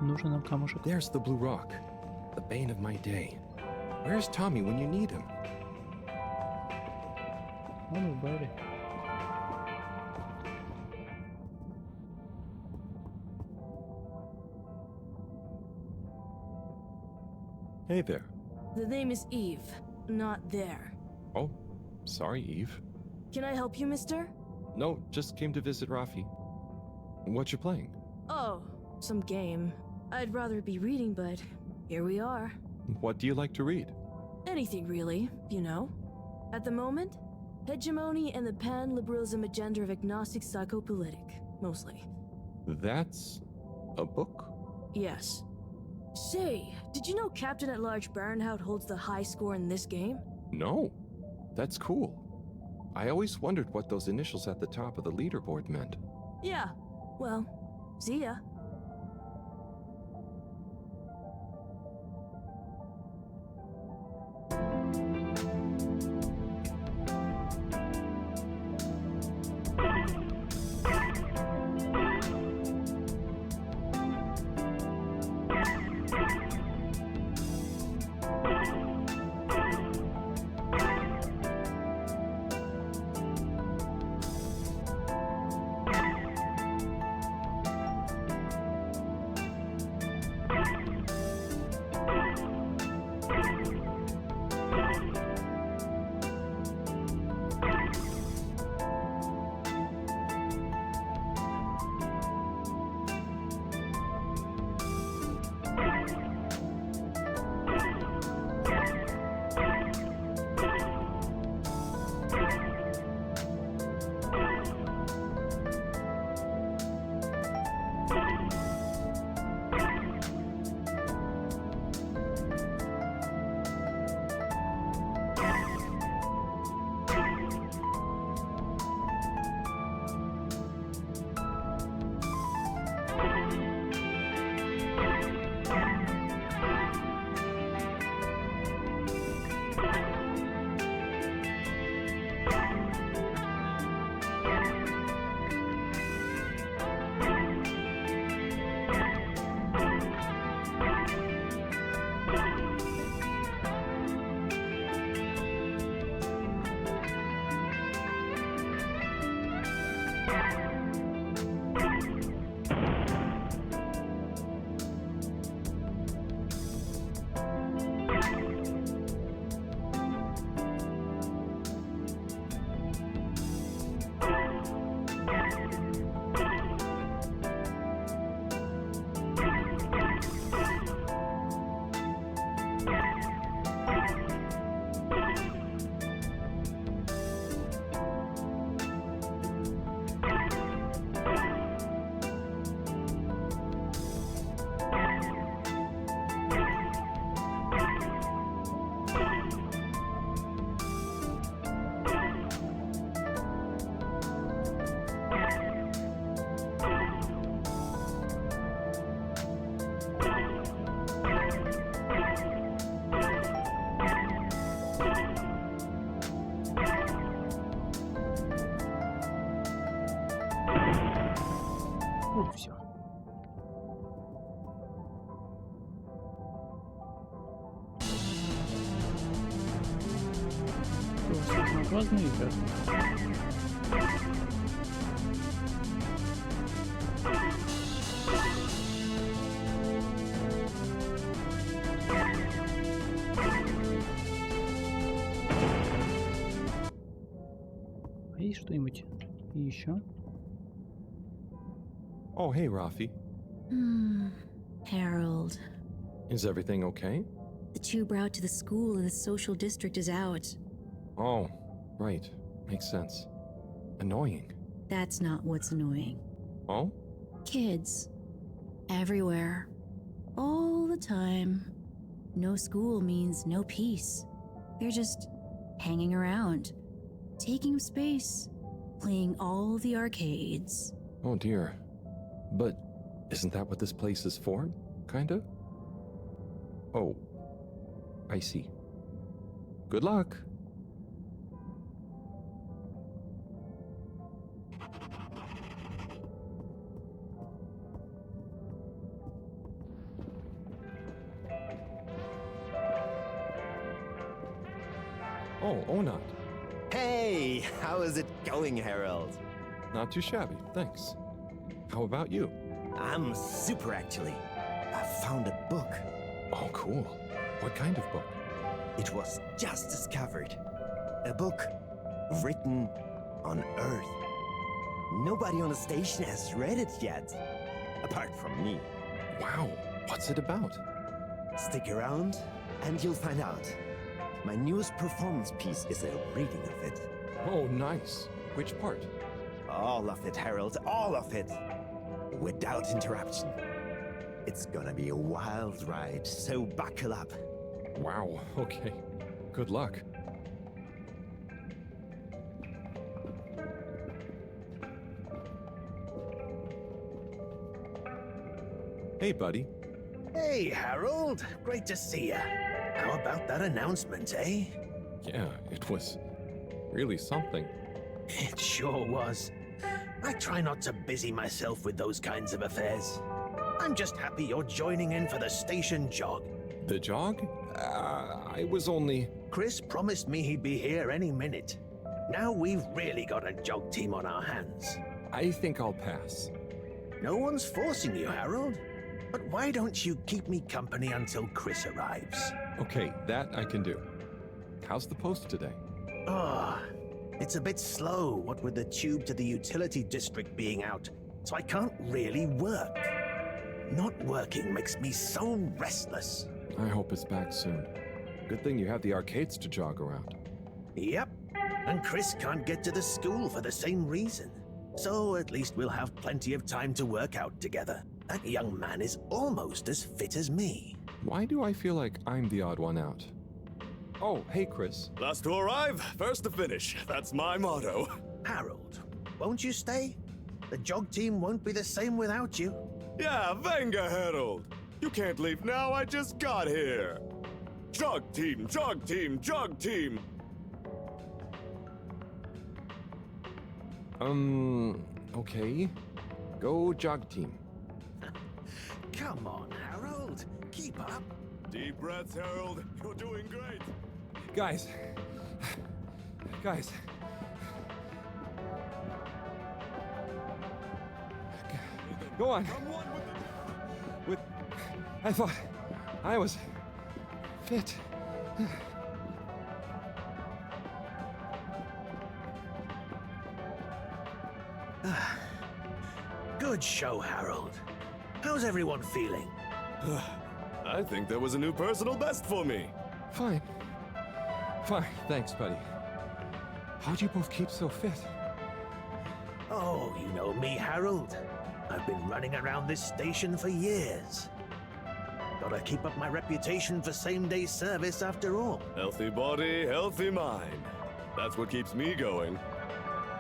S1: Нужен нам камушек.
S3: There's the blue rock, the bane of my day. Where's Tommy when you need him?
S1: Он в баре.
S3: Hey there.
S6: The name is Eve, not there.
S3: Oh, sorry, Eve.
S6: Can I help you, mister?
S3: No, just came to visit Rafi. What you playing?
S6: Oh, some game. I'd rather be reading, but here we are.
S3: What do you like to read?
S6: Anything really, you know. At the moment, hegemony and the pan-liberalism agenda of agnostic psychopolitic, mostly.
S3: That's a book?
S6: Yes. Say, did you know Captain at Large Baronhout holds the high score in this game?
S3: No. That's cool. I always wondered what those initials at the top of the leaderboard meant.
S6: Yeah. Well, see ya.
S1: Разные игры. А есть что-нибудь еще?
S3: Oh, hey, Rafi.
S17: Harold.
S3: Is everything okay?
S17: The tube route to the school in the social district is out.
S3: Oh, right. Makes sense. Annoying.
S17: That's not what's annoying.
S3: Oh?
S17: Kids. Everywhere. All the time. No school means no peace. They're just hanging around, taking up space, playing all the arcades.
S3: Oh dear. But isn't that what this place is for? Kinda? Oh. I see. Good luck. Oh, Onat.
S18: Hey, how is it going, Harold?
S3: Not too shabby, thanks. How about you?
S18: I'm super, actually. I found a book.
S3: Oh, cool. What kind of book?
S18: It was just discovered. A book written on Earth. Nobody on the station has read it yet, apart from me.
S3: Wow, what's it about?
S18: Stick around and you'll find out. My newest performance piece is a reading of it.
S3: Oh, nice. Which part?
S18: All of it, Harold, all of it. Without interruption. It's gonna be a wild ride, so buckle up.
S3: Wow, okay. Good luck. Hey, buddy.
S19: Hey, Harold. Great to see you. How about that announcement, eh?
S3: Yeah, it was really something.
S19: It sure was. I try not to busy myself with those kinds of affairs. I'm just happy you're joining in for the station jog.
S3: The jog? I was only...
S19: Chris promised me he'd be here any minute. Now we've really got a jog team on our hands.
S3: I think I'll pass.
S19: No one's forcing you, Harold. But why don't you keep me company until Chris arrives?
S3: Okay, that I can do. How's the post today?
S19: It's a bit slow, what with the tube to the utility district being out, so I can't really work. Not working makes me so restless.
S3: I hope it's back soon. Good thing you have the arcades to jog around.
S19: Yep, and Chris can't get to the school for the same reason. So at least we'll have plenty of time to work out together. That young man is almost as fit as me.
S3: Why do I feel like I'm the odd one out? Oh, hey, Chris.
S12: Last to arrive, first to finish. That's my motto.
S19: Harold, won't you stay? The jog team won't be the same without you.
S12: Yeah, venga, Harold. You can't leave now, I just got here. Jog team, jog team, jog team.
S3: Okay. Go jog team.
S19: Come on, Harold. Keep up.
S12: Deep breaths, Harold. You're doing great.
S3: Guys. Go on. I thought I was fit.
S19: Good show, Harold. How's everyone feeling?
S12: I think there was a new personal best for me.
S3: Fine. Thanks, buddy. How'd you both keep so fit?
S19: Oh, you know me, Harold. I've been running around this station for years. Gotta keep up my reputation for same-day service after all.
S12: Healthy body, healthy mind. That's what keeps me going.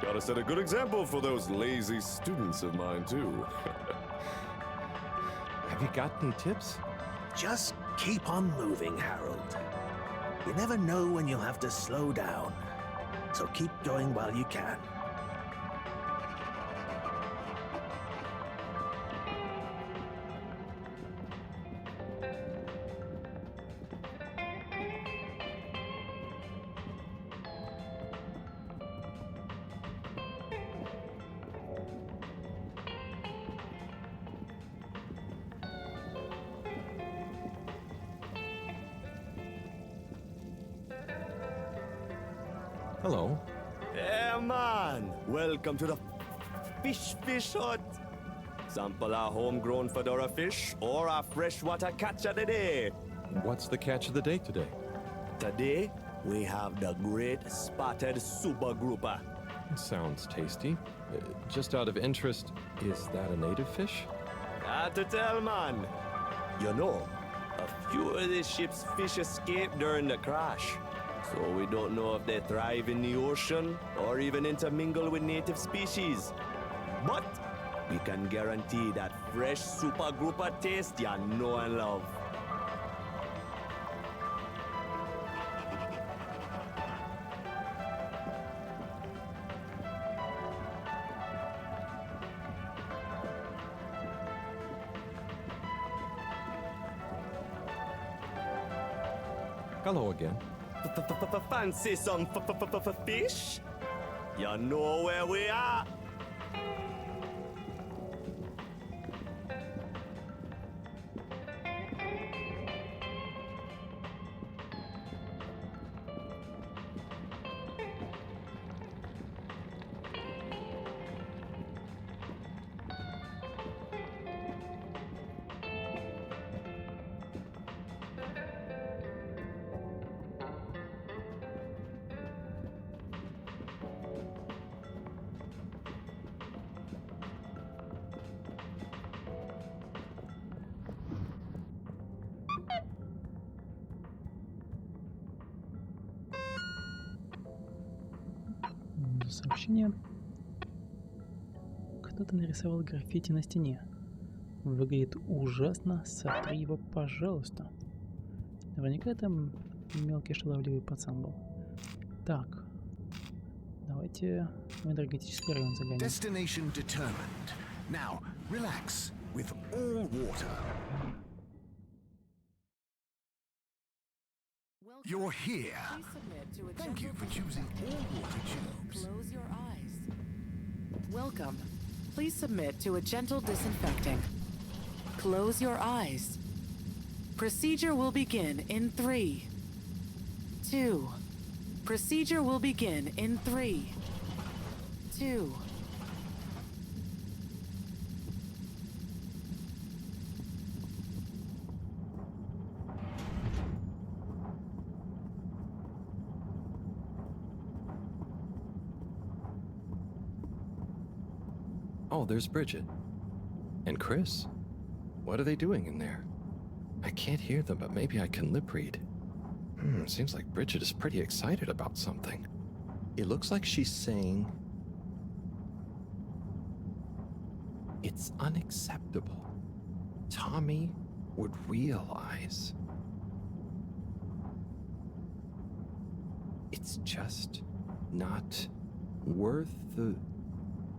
S12: Gotta set a good example for those lazy students of mine, too.
S3: Have you got any tips?
S19: Just keep on moving, Harold. You never know when you'll have to slow down. So keep going while you can.
S3: Hello.
S12: Yeah, man. Welcome to the fish hut. Sample a homegrown fedora fish or a freshwater catch of the day.
S3: What's the catch of the day today?
S12: Today, we have the great spotted super grouper.
S3: Sounds tasty. Just out of interest, is that a native fish?
S12: Hard to tell, man. You know, a few of this ship's fish escaped during the crash. So we don't know if they thrive in the ocean or even intermingle with native species. But we can guarantee that fresh super grouper taste you know and love.
S3: Hello again.
S12: Fancy some fish? You know where we are.
S1: Сообщение. Кто-то нарисовал граффити на стене. Выглядит ужасно. Сотри его, пожалуйста. Наверняка это мелкий шаловливый пацан был. Так. Давайте в энергетический район заглянем.
S8: Destination determined. Now, relax with all water. You're here. Thank you for choosing all water tubes.
S7: Close your eyes. Welcome. Please submit to a gentle disinfecting. Close your eyes. Procedure will begin in 3, 2. Procedure will begin in 3, 2.
S3: Oh, there's Bridget. And Chris. What are they doing in there? I can't hear them, but maybe I can lip read. Seems like Bridget is pretty excited about something. It looks like she's saying, it's unacceptable. Tommy would realize. It's just not worth the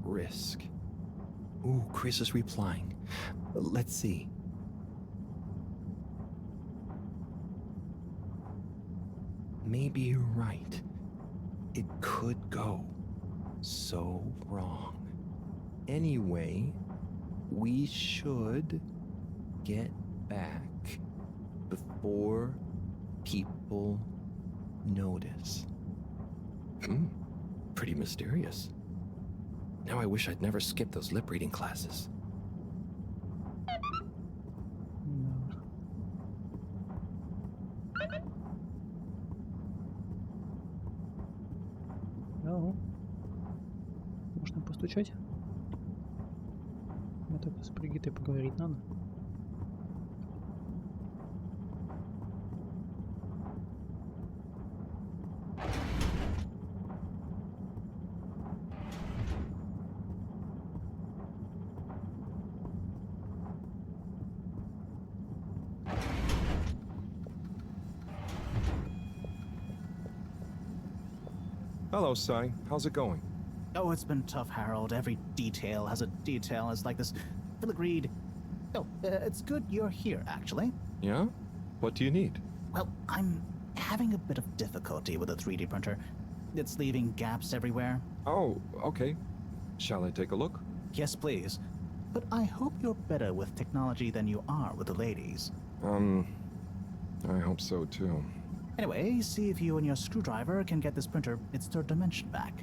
S3: risk. Ooh, Chris is replying. Let's see. Maybe you're right. It could go so wrong. Anyway, we should get back before people notice. Pretty mysterious. Now I wish I'd never skipped those lip reading classes.
S1: Алло. Можно постучать? Мне только с Бригиттой поговорить надо.
S3: Hello, Sai. How's it going?
S11: Oh, it's been tough, Harold. Every detail has a detail. It's like this filigree. Oh, it's good you're here, actually.
S3: Yeah? What do you need?
S11: Well, I'm having a bit of difficulty with a 3D printer. It's leaving gaps everywhere.
S3: Oh, okay. Shall I take a look?
S11: Yes, please. But I hope you're better with technology than you are with the ladies.
S3: I hope so too.
S11: Anyway, see if you and your screwdriver can get this printer its third dimension back.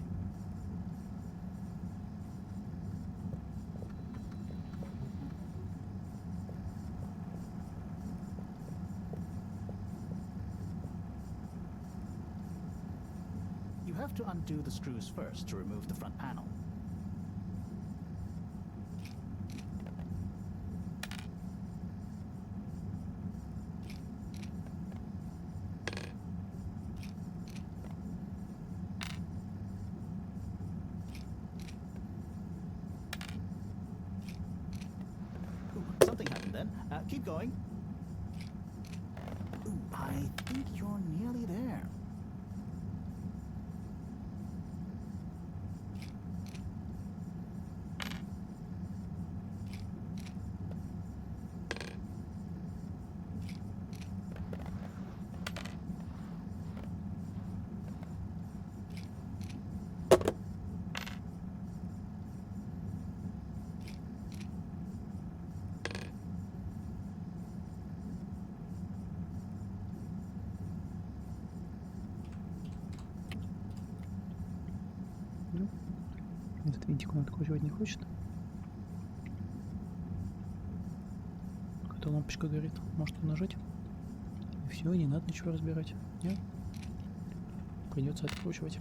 S11: You have to undo the screws first to remove the front panel. Something happened then. Keep going. Ooh, I think you're nearly there.
S1: Этот винтик он откручивать не хочет. Какая-то лампочка горит. Может нажать? И все, не надо ничего разбирать. Нет? Придется откручивать.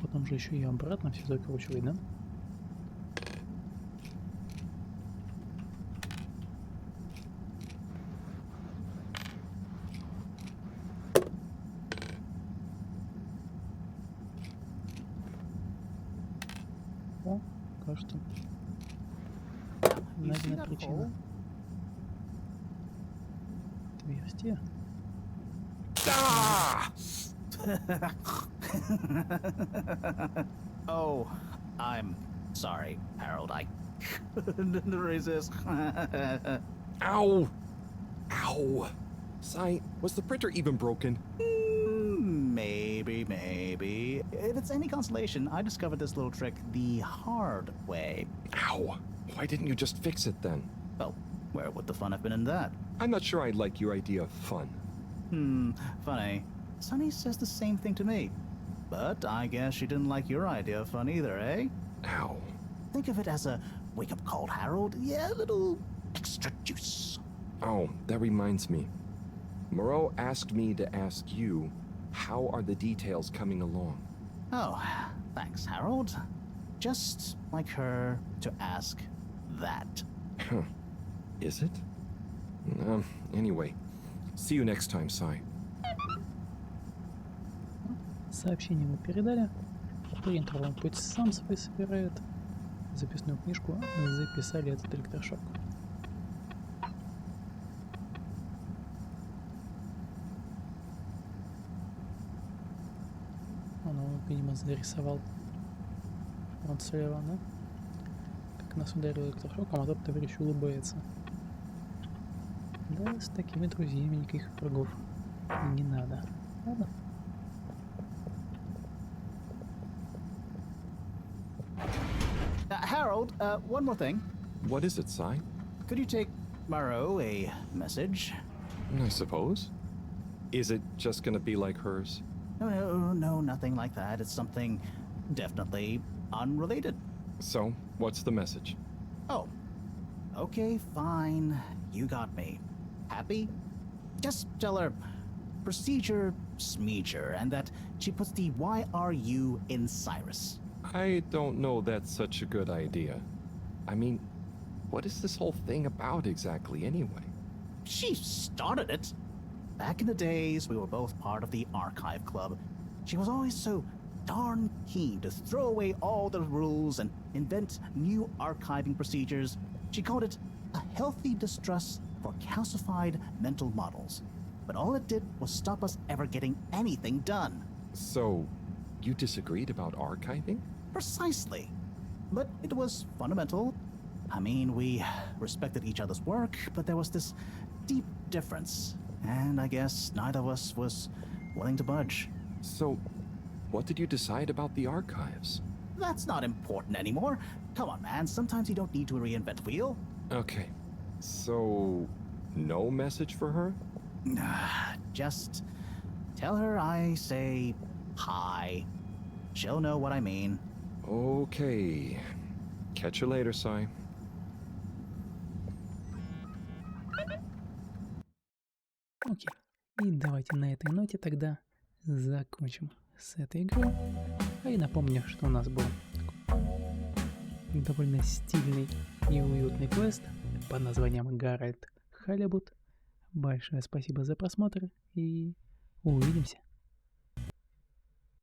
S1: Потом же еще и обратно все закручивать, да? О, кажется. Найдена причина. Отверстие.
S11: Oh, I'm sorry, Harold. I couldn't resist.
S3: Ow! Ow! Sai, was the printer even broken?
S11: Maybe. If it's any consolation, I discovered this little trick the hard way.
S3: Ow! Why didn't you just fix it then?
S11: Well, where would the fun have been in that?
S3: I'm not sure I like your idea of fun.
S11: Funny. Sunny says the same thing to me. But I guess she didn't like your idea of fun either, eh?
S3: Ow.
S11: Think of it as a wake-up call, Harold. Yeah, a little extra juice.
S3: Oh, that reminds me. Moreau asked me to ask you, how are the details coming along?
S11: Oh, thanks, Harold. Just like her to ask that.
S3: Huh. Is it? Anyway, see you next time, Sai.
S1: Сообщение мы передали. Принтер вам путь сам свой собирает. Записную книжку записали этот электрошок. Он, видимо, зарисовал вот слева, да? Как нас ударил электрошоком, а тот товарищ улыбается. Да, с такими друзьями никаких врагов не надо. Ладно?
S11: Harold, one more thing.
S3: What is it, Sai?
S11: Could you take Moreau a message?
S3: I suppose. Is it just gonna be like hers?
S11: No, nothing like that. It's something definitely unrelated.
S3: So, what's the message?
S11: Oh, okay, fine. You got me. Happy? Just tell her procedure smeeger and that she puts the YRU in Cyrus.
S3: I don't know that's such a good idea. I mean, what is this whole thing about exactly anyway?
S11: She started it. Back in the days, we were both part of the Archive Club. She was always so darn keen to throw away all the rules and invent new archiving procedures. She called it a healthy distrust for calcified mental models. But all it did was stop us ever getting anything done.
S3: So, you disagreed about archiving?
S11: Precisely. But it was fundamental. I mean, we respected each other's work, but there was this deep difference. And I guess neither of us was willing to budge.
S3: So, what did you decide about the archives?
S11: That's not important anymore. Come on, man. Sometimes you don't need to reinvent the wheel.
S3: Okay. So, no message for her?
S11: Just tell her I say hi. She'll know what I mean.
S3: Okay. Catch you later, Sai.
S1: Окей. И давайте на этой ноте тогда закончим с этой игрой. И напомню, что у нас был такой довольно стильный и уютный квест под названием Гарольд Халибут. Большое спасибо за просмотр и увидимся.